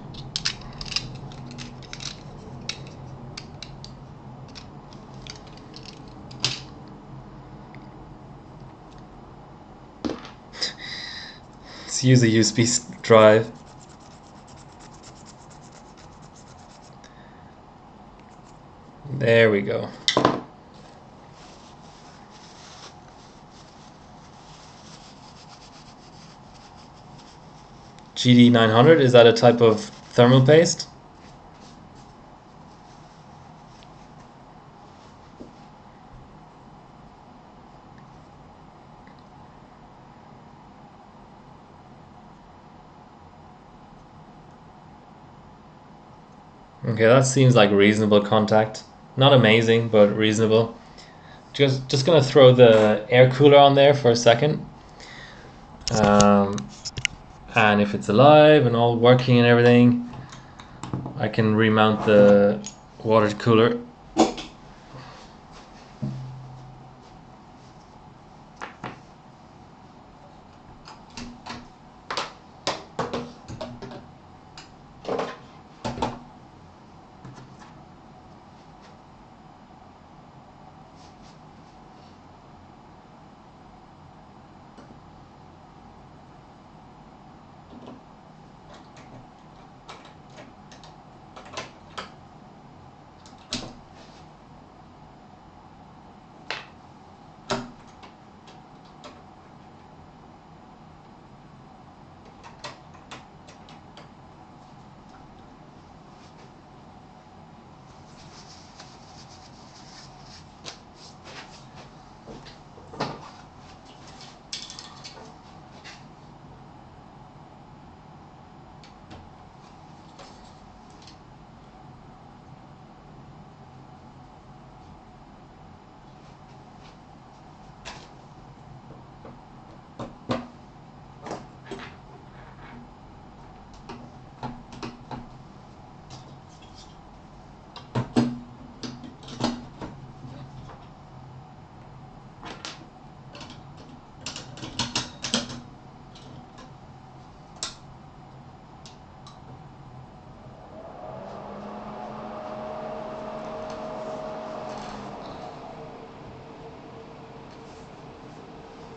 Let's use a USB drive. There we go. GD900, is that a type of thermal paste? Okay, that seems like reasonable contact. Not amazing, but reasonable. Just gonna throw the air cooler on there for a second. And if it's alive and all working and everything, I can remount the water cooler.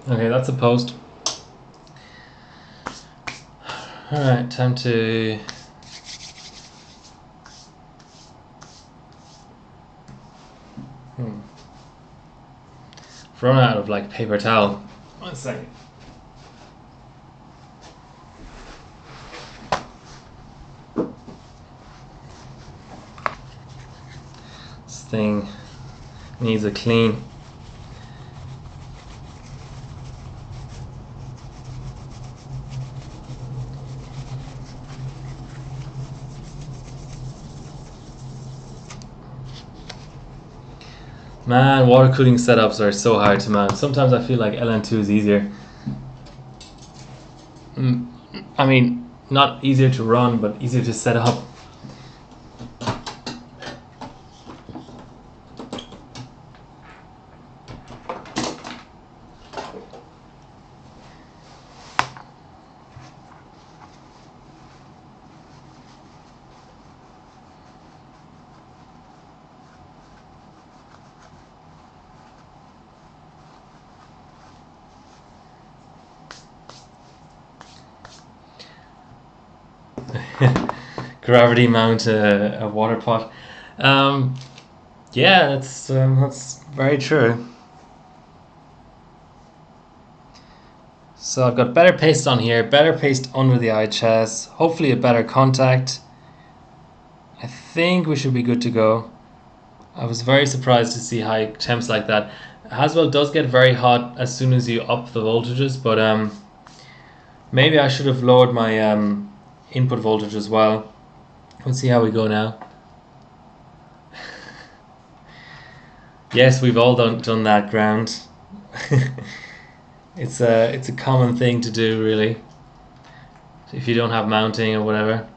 Okay, that's a post. Alright, time to run out of like paper towel. 1 second. This thing needs a clean. Man, water cooling setups are so hard to mount. Sometimes I feel like LN2 is easier. I mean, not easier to run, but easier to set up. Gravity mount a water pot. Yeah, that's very true. So I've got better paste on here, better paste under the eye chest, hopefully a better contact. I think we should be good to go. I was very surprised to see high temps like that. Haswell does get very hot as soon as you up the voltages, but maybe I should have lowered my input voltage as well. Let's see how we go now. Yes, we've all done that, ground. It's a common thing to do, really, if you don't have mounting or whatever,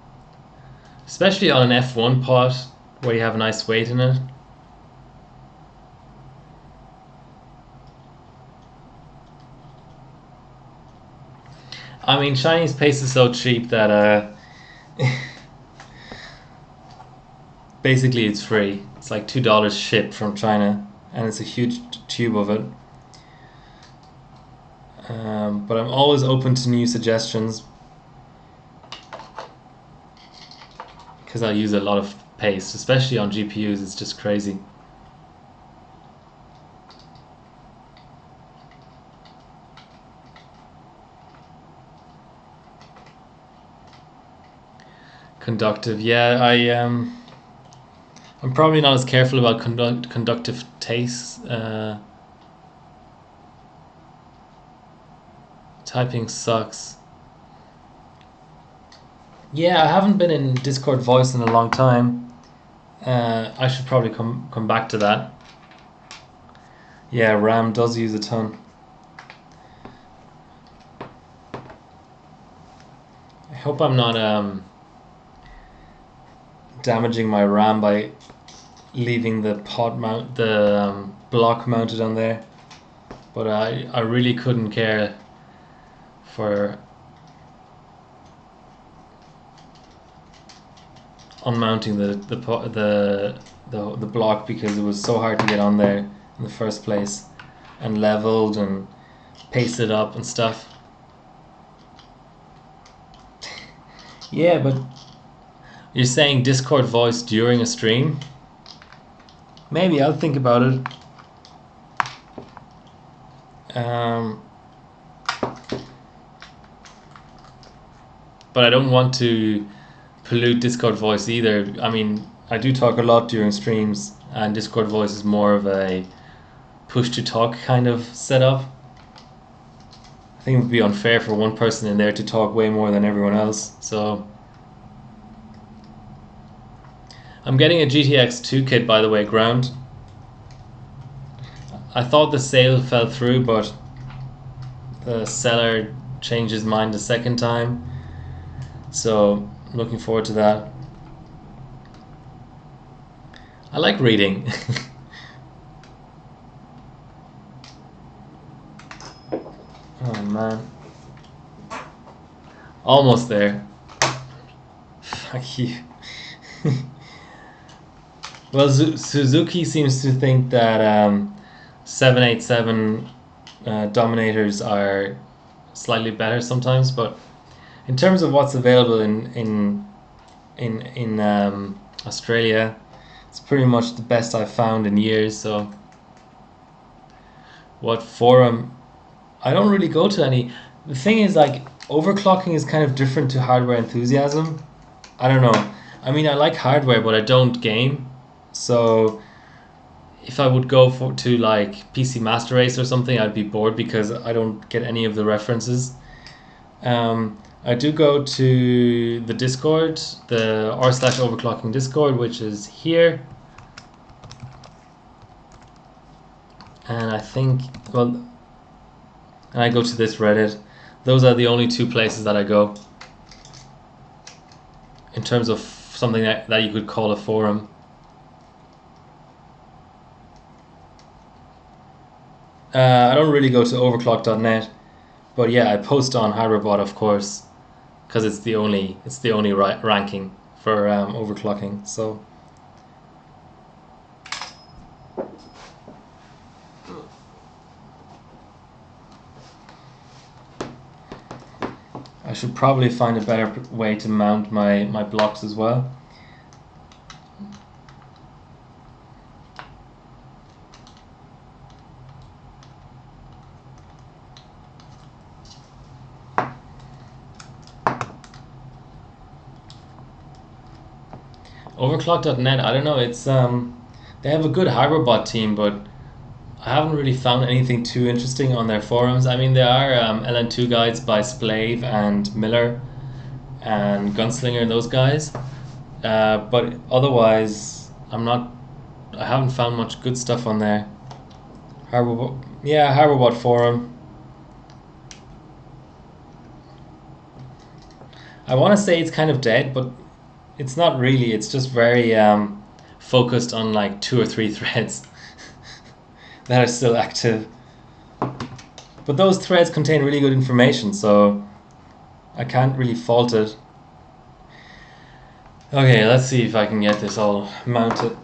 especially on an F1 pot where you have a nice weight in it. I mean, Chinese paste is so cheap that basically it's free. It's like $2 shipped from China, and it's a huge tube of it. But I'm always open to new suggestions because I use a lot of paste, especially on GPUs. It's just crazy. Conductive, yeah. I'm probably not as careful about conductive tastes. Typing sucks. Yeah, I haven't been in Discord voice in a long time. I should probably come back to that. Yeah, RAM does use a ton. I hope I'm not damaging my RAM by leaving the block mounted on there. But I really couldn't care for unmounting the block because it was so hard to get on there in the first place, and leveled and pasted up and stuff. Yeah, but you're saying Discord voice during a stream? Maybe I'll think about it. But I don't want to pollute Discord voice either. I mean, I do talk a lot during streams, and Discord voice is more of a push to talk kind of setup. I think it would be unfair for one person in there to talk way more than everyone else. So I'm getting a GTX 2 kit, by the way, Ground. I thought the sale fell through, but the seller changed his mind the second time. So I'm looking forward to that. I like reading. Oh man. Almost there. Fuck you. Well, Suzuki seems to think that 787 Dominators are slightly better sometimes, but in terms of what's available in Australia, it's pretty much the best I've found in years. So, what forum? I don't really go to any. The thing is, like, overclocking is kind of different to hardware enthusiasm. I don't know. I mean, I like hardware, but I don't game. So if I would go to like PC Master Race or something, I'd be bored because I don't get any of the references. I do go to the Discord, the r/overclocking Discord, which is here. And I think, well, and I go to this Reddit. Those are the only two places that I go in terms of something that you could call a forum. I don't really go to overclock.net, but yeah, I post on HardwareBot, of course, because it's the only ranking for overclocking. So I should probably find a better way to mount my blocks as well. Overclock.net, I don't know, it's they have a good HardwareBot team, but I haven't really found anything too interesting on their forums. I mean, there are LN2 guides by Splave and Miller and Gunslinger and those guys, but otherwise I haven't found much good stuff on there. HardwareBot forum. I want to say it's kind of dead, but it's not really. It's just very focused on like 2 or 3 threads that are still active. But those threads contain really good information, so I can't really fault it. Okay, let's see if I can get this all mounted.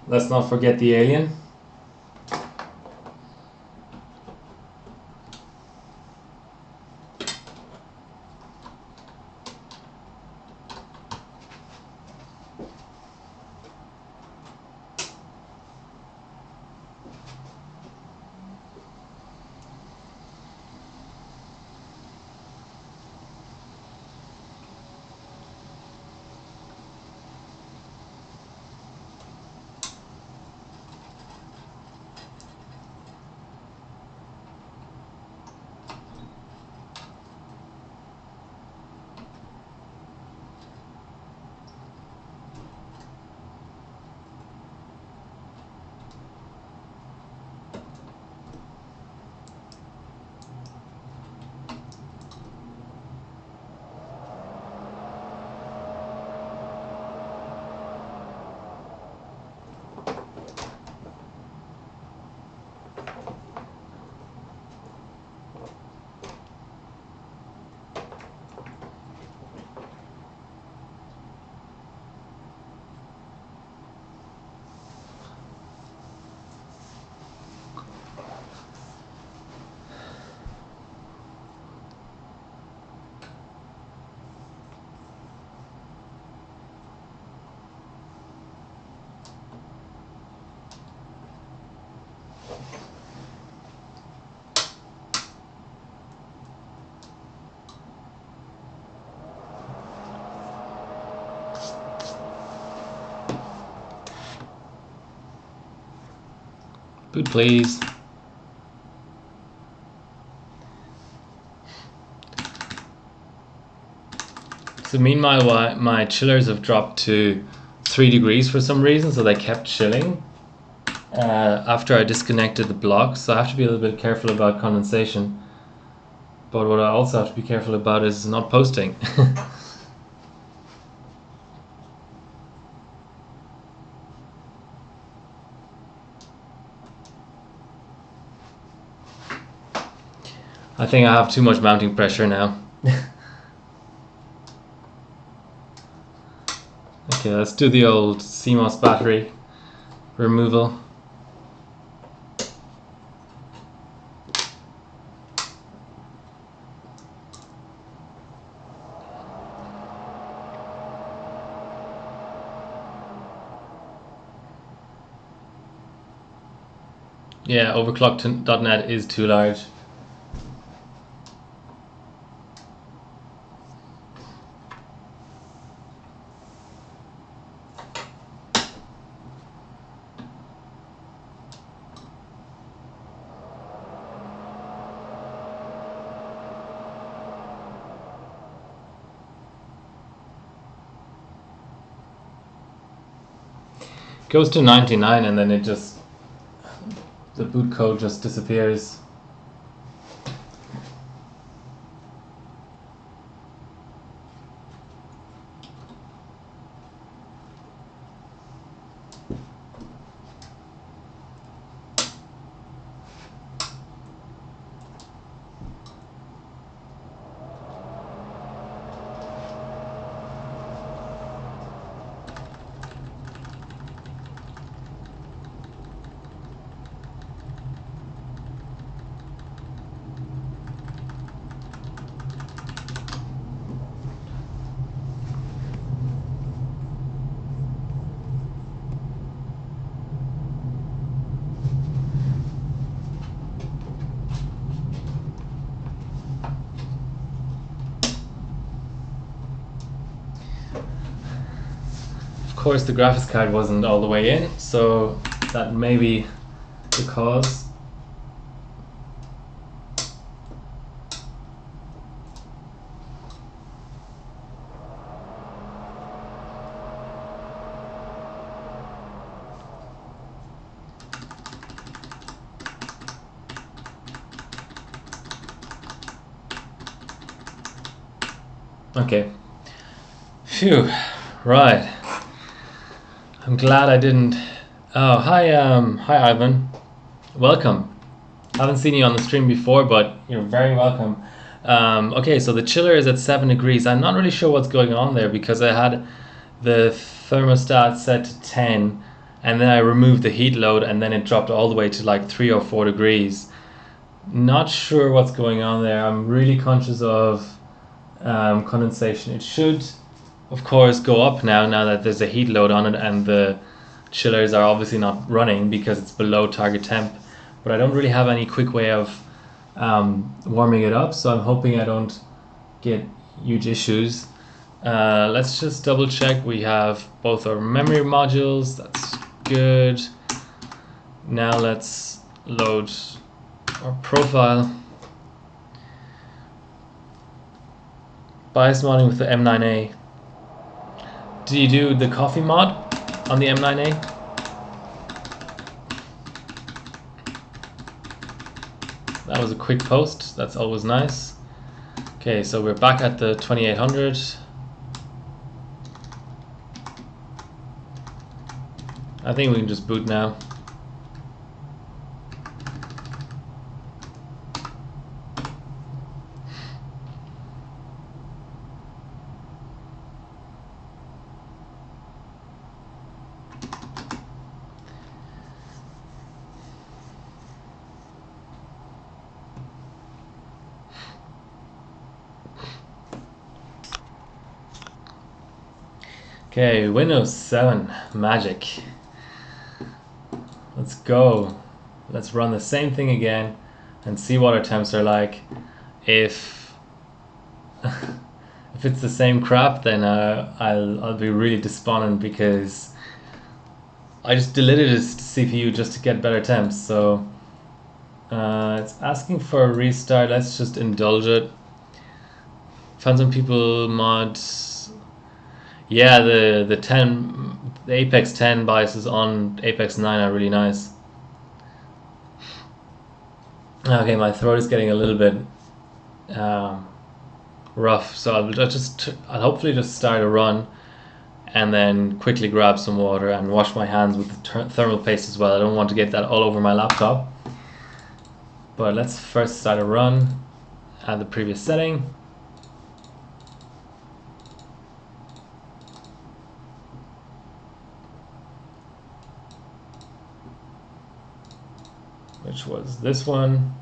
Let's not forget the alien. Boot, please. So meanwhile, my chillers have dropped to 3 degrees for some reason, so they kept chilling after I disconnected the block. So I have to be a little bit careful about condensation. But what I also have to be careful about is not posting. I think I have too much mounting pressure now. Okay, let's do the old CMOS battery removal. Yeah, overclocked.net is too large. Goes to 99 and then the boot code just disappears. Of course, the graphics card wasn't all the way in, so that may be the cause. Okay. Phew. Right. I'm glad I didn't. Oh, hi, Ivan. Welcome. Haven't seen you on the stream before, but you're very welcome. Okay, so the chiller is at 7 degrees. I'm not really sure what's going on there because I had the thermostat set to 10 and then I removed the heat load, and then it dropped all the way to like 3 or 4 degrees. Not sure what's going on there. I'm really conscious of condensation. It should, of course, go up now that there's a heat load on it, and the chillers are obviously not running because it's below target temp. But I don't really have any quick way of warming it up, so I'm hoping I don't get huge issues. Let's just double check. We have both our memory modules. That's good. Now let's load our profile. Bias modding with the M9A. Do you do the coffee mod on the M9A? That was a quick post. That's always nice. Okay, so we're back at the 2800. I think we can just boot now. Okay, Windows 7 magic. Let's go. Let's run the same thing again and see what our temps are like. If if it's the same crap, then I'll be really despondent because I just deleted this CPU just to get better temps. So it's asking for a restart. Let's just indulge it. Found people mod. Yeah, the Apex 10 biases on Apex 9 are really nice. Okay, my throat is getting a little bit rough, so I'll hopefully just start a run and then quickly grab some water and wash my hands with the thermal paste as well. I don't want to get that all over my laptop. But let's first start a run, add the previous setting. Which was this one.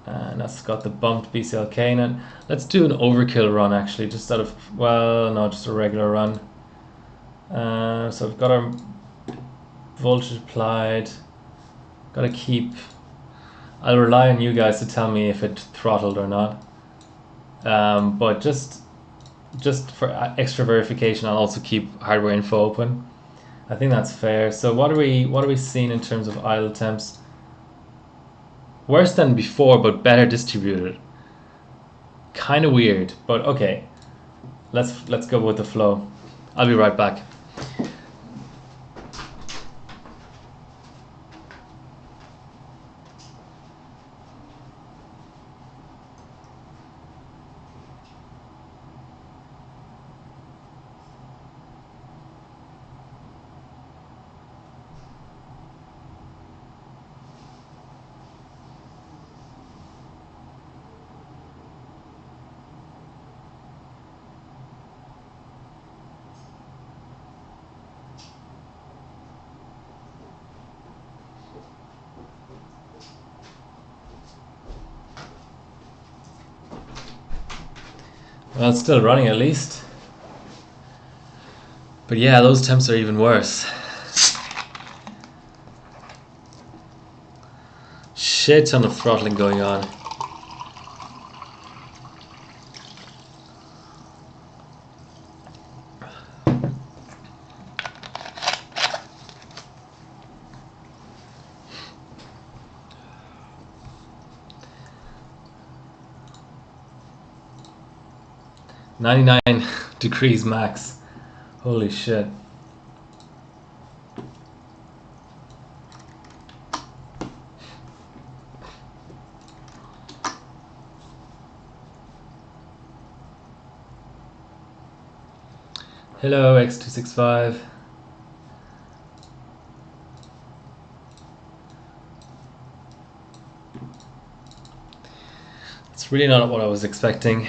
And that's got the bumped BCLK in it. Let's do an overkill run actually, just out of, well, no, just a regular run. So we've got our voltage applied. Gotta keep, I'll rely on you guys to tell me if it throttled or not. But just for extra verification, I'll also keep hardware info open. I think that's fair. So what are we seeing in terms of idle temps? Worse than before, but better distributed. Kind of weird, but okay. Let's go with the flow. I'll be right back. Well, it's still running at least. But yeah, those temps are even worse. Shit ton of throttling going on. $99 degrees max. Holy shit. Hello, X265. It's really not what I was expecting.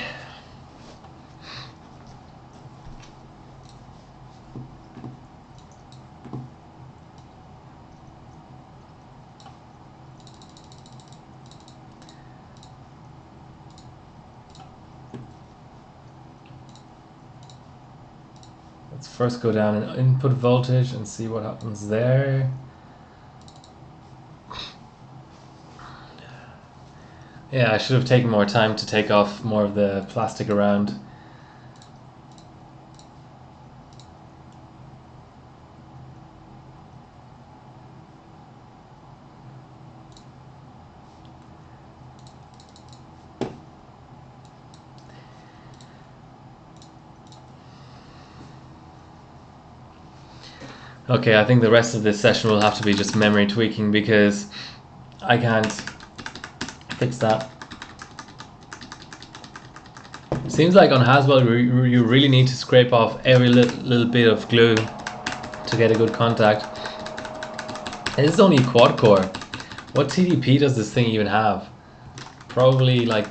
Let's first go down in input voltage and see what happens there. Yeah, I should have taken more time to take off more of the plastic around. Okay, I think the rest of this session will have to be just memory tweaking because I can't fix that. Seems like on Haswell you really need to scrape off every little bit of glue to get a good contact. And this is only quad core. What TDP does this thing even have? Probably like...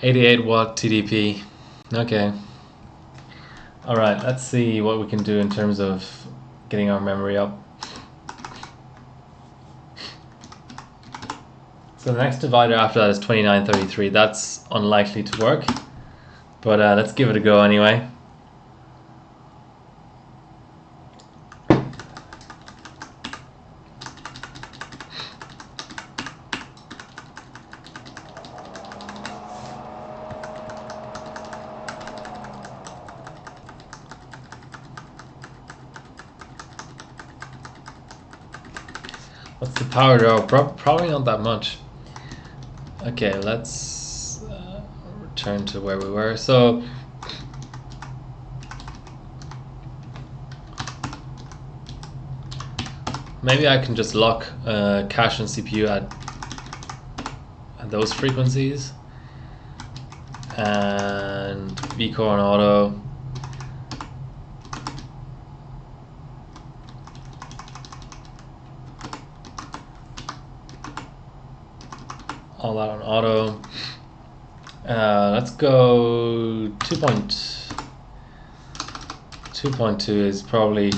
$88 TDP. Okay. Alright, let's see what we can do in terms of getting our memory up. So the next divider after that is 2933. That's unlikely to work, but let's give it a go anyway. What's the power draw? Probably not that much. Okay, let's return to where we were. So maybe I can just lock cache and CPU at those frequencies, and vCore on auto. All that on auto. Let's go 2.2 is probably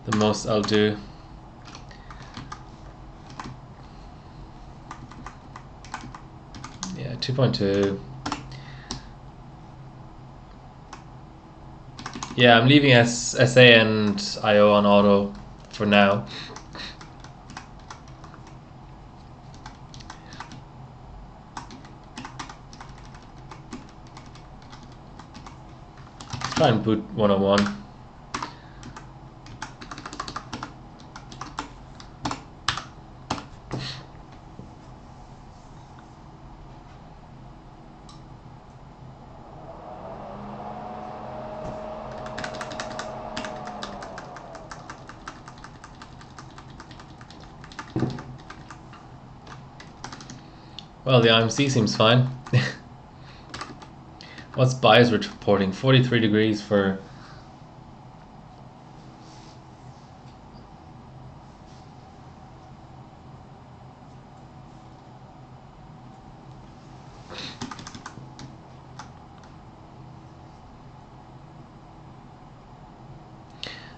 the most I'll do. Yeah, 2.2. Yeah, I'm leaving SA and IO on auto for now. Try and boot 101. Well, the IMC seems fine. What's bias reporting? 43 degrees for...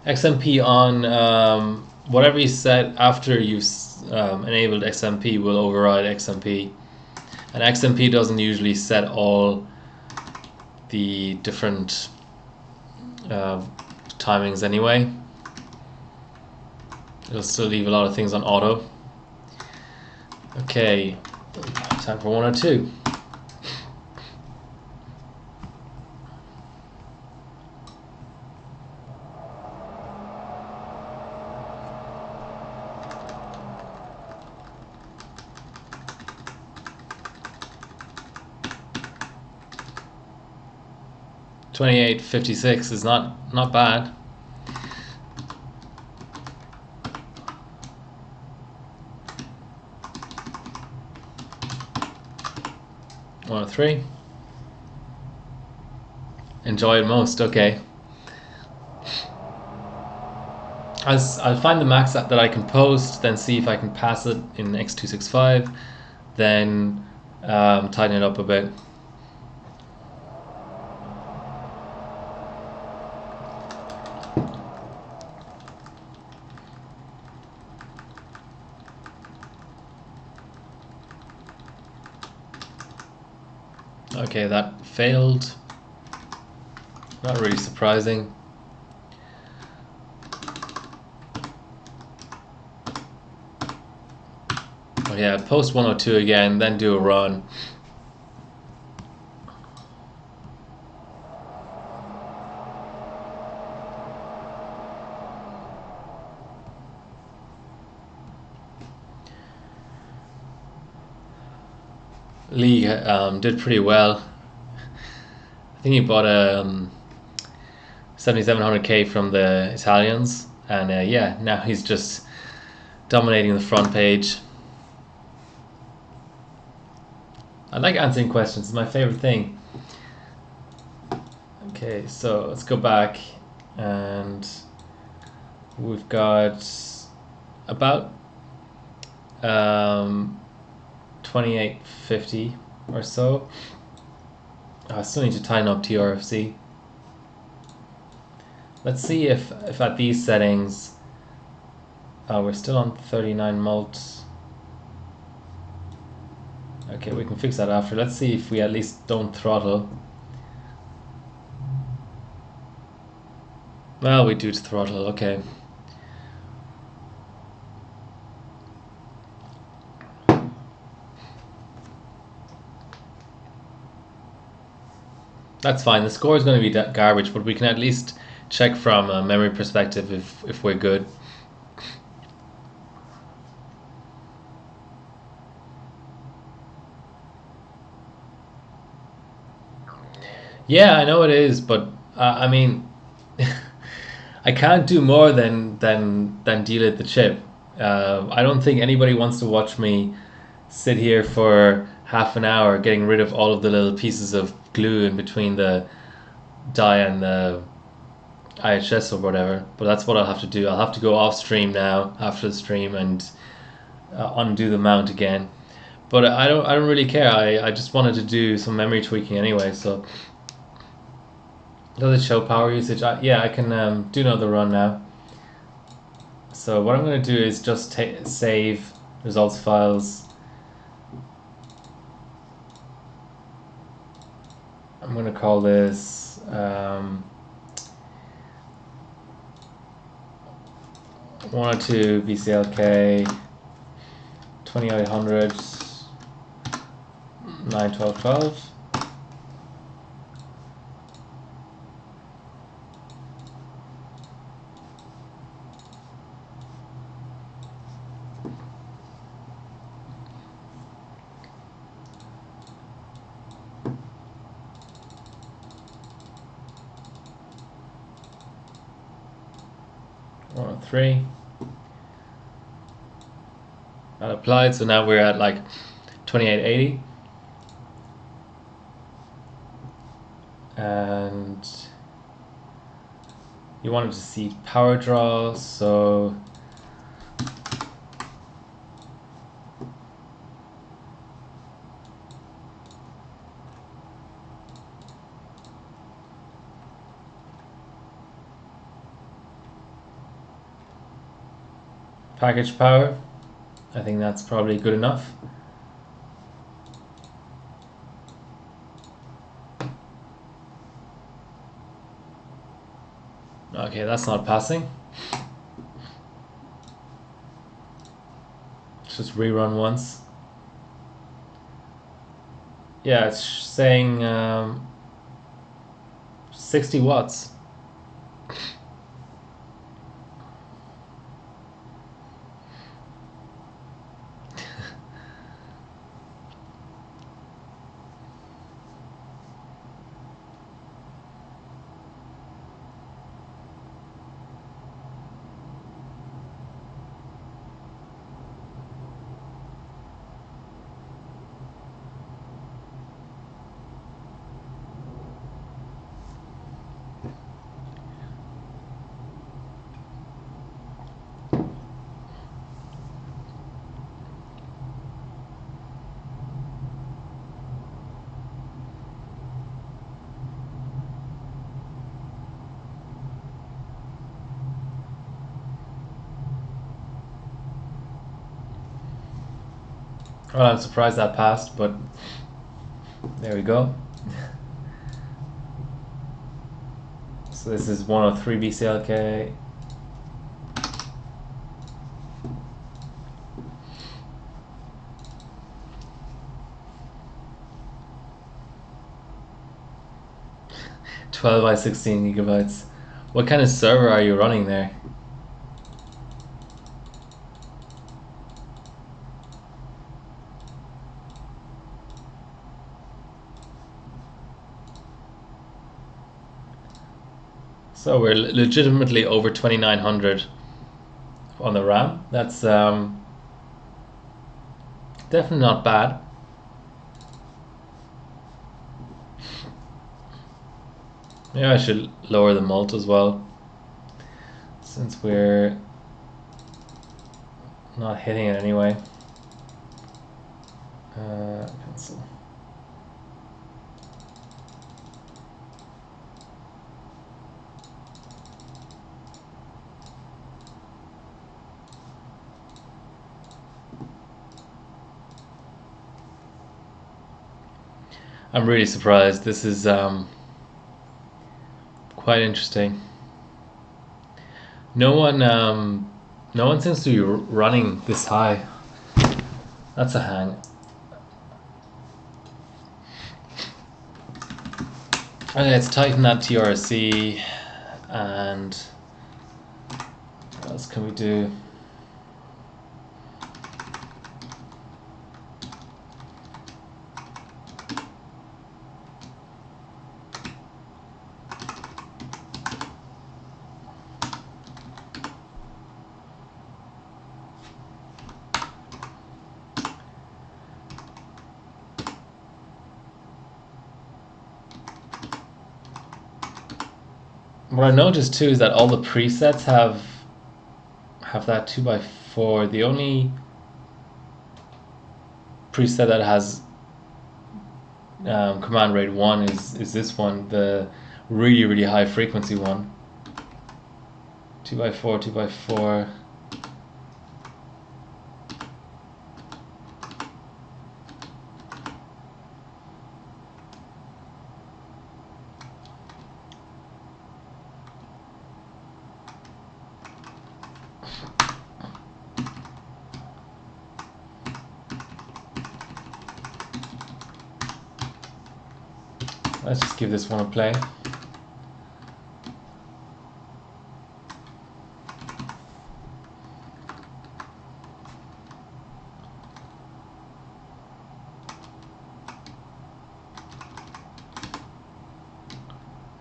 XMP on, whatever you set after you've enabled XMP will override XMP. And XMP doesn't usually set all the different timings anyway. It'll still leave a lot of things on auto. Okay, time for 102. $28.56 is not bad. One of three. Enjoy it most. Okay. I'll find the max that I can post, then see if I can pass it in X265, then tighten it up a bit. Okay, that failed. Not really surprising. Oh yeah, post 102 again, then do a run. Lee did pretty well. I think he bought a 7700K from the Italians, and yeah, now he's just dominating the front page. I like answering questions, it's my favorite thing. Okay, so let's go back, and we've got about 2850 or so. I still need to tighten up TRFC. Let's see if at these settings, we're still on 39 mult. Okay, we can fix that after. Let's see if we at least don't throttle. Well, we do throttle, okay. That's fine. The score is going to be garbage, but we can at least check from a memory perspective if we're good. Yeah, I know it is, but I mean, I can't do more than delete the chip. I don't think anybody wants to watch me sit here for half an hour getting rid of all of the little pieces of glue in between the die and the IHS or whatever. But that's what I'll have to do. I'll have to go off stream now after the stream and undo the mount again. But I don't really care. I just wanted to do some memory tweaking anyway. So does it show power usage? Yeah, I can do another run now. So what I'm going to do is just save results files. I'm going to call this 102 BCLK 2800 91212. Three. That applied, so now we're at like 2880. And you wanted to see power draw, so package power, I think that's probably good enough. Okay, that's not passing. Let's just rerun once. Yeah, it's saying 60 watts. Well, I'm surprised that passed, but there we go. So this is 103 BCLK. By 16 gigabytes. What kind of server are you running there? So we're legitimately over 2900 on the RAM. That's definitely not bad. Maybe I should lower the mult as well, since we're not hitting it anyway. Cancel. I'm really surprised. This is quite interesting. No one seems to be running this high. That's a hang. Okay, let's tighten that TRC, and what else can we do? What I noticed too is that all the presets have that 2x4. The only preset that has command rate 1 is this one, the really high frequency one. 2x4, 2x4. Let's just give this one a play.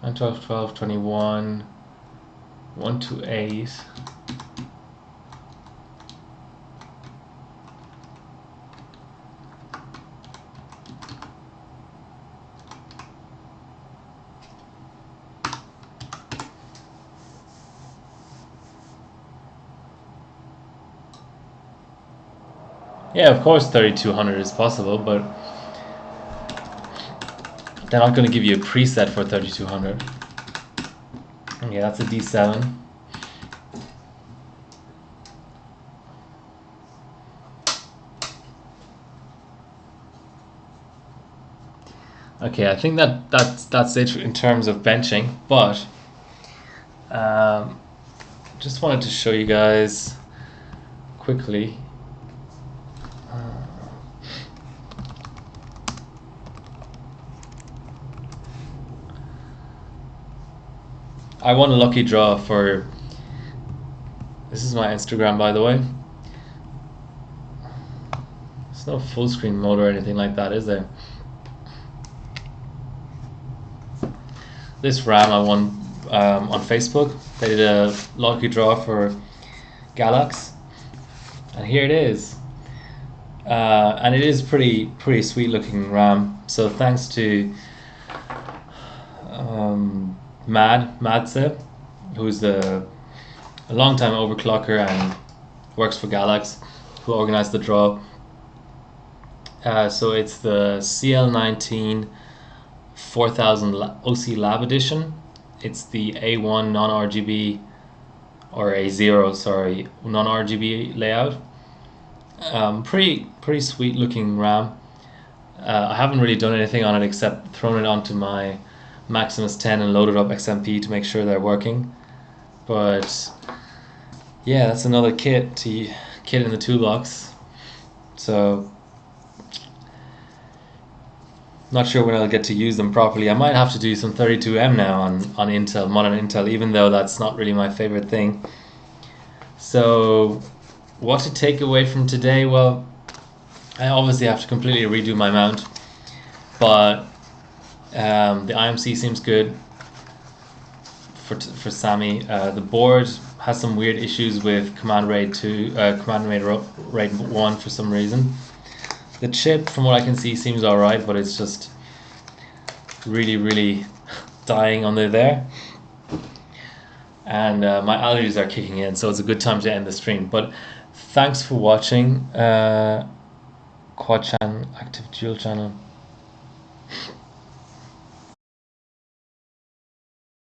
And 12, 12, 21, 1 to 8. Yeah, of course 3200 is possible, but they're not going to give you a preset for 3200. Yeah, that's a D7. Okay, I think that's it in terms of benching, but just wanted to show you guys quickly. I won a lucky draw for, this is my Instagram by the way. There's no full screen mode or anything like that, is there? This RAM I won on Facebook. They did a lucky draw for Galax, and here it is. And it is pretty sweet looking RAM. So thanks to Madse, who's a long-time overclocker and works for Galax, who organized the draw. So it's the CL19 4000 OC Lab Edition. It's the A1 non-RGB, or A0, sorry, non-RGB layout. Pretty sweet looking RAM. I haven't really done anything on it except thrown it onto my Maximus 10 and loaded up XMP to make sure they're working. But yeah, that's another kit in the toolbox. So not sure when I'll get to use them properly. I might have to do some 32M now on Intel, modern Intel, even though that's not really my favorite thing. So what to take away from today? Well, I obviously have to completely redo my mount, but the IMC seems good for Sammy. The board has some weird issues with command rate 1 for some reason. The chip, from what I can see, seems alright, but it's just really dying under there. And my allergies are kicking in, so it's a good time to end the stream. But thanks for watching. Quad channel, active dual channel.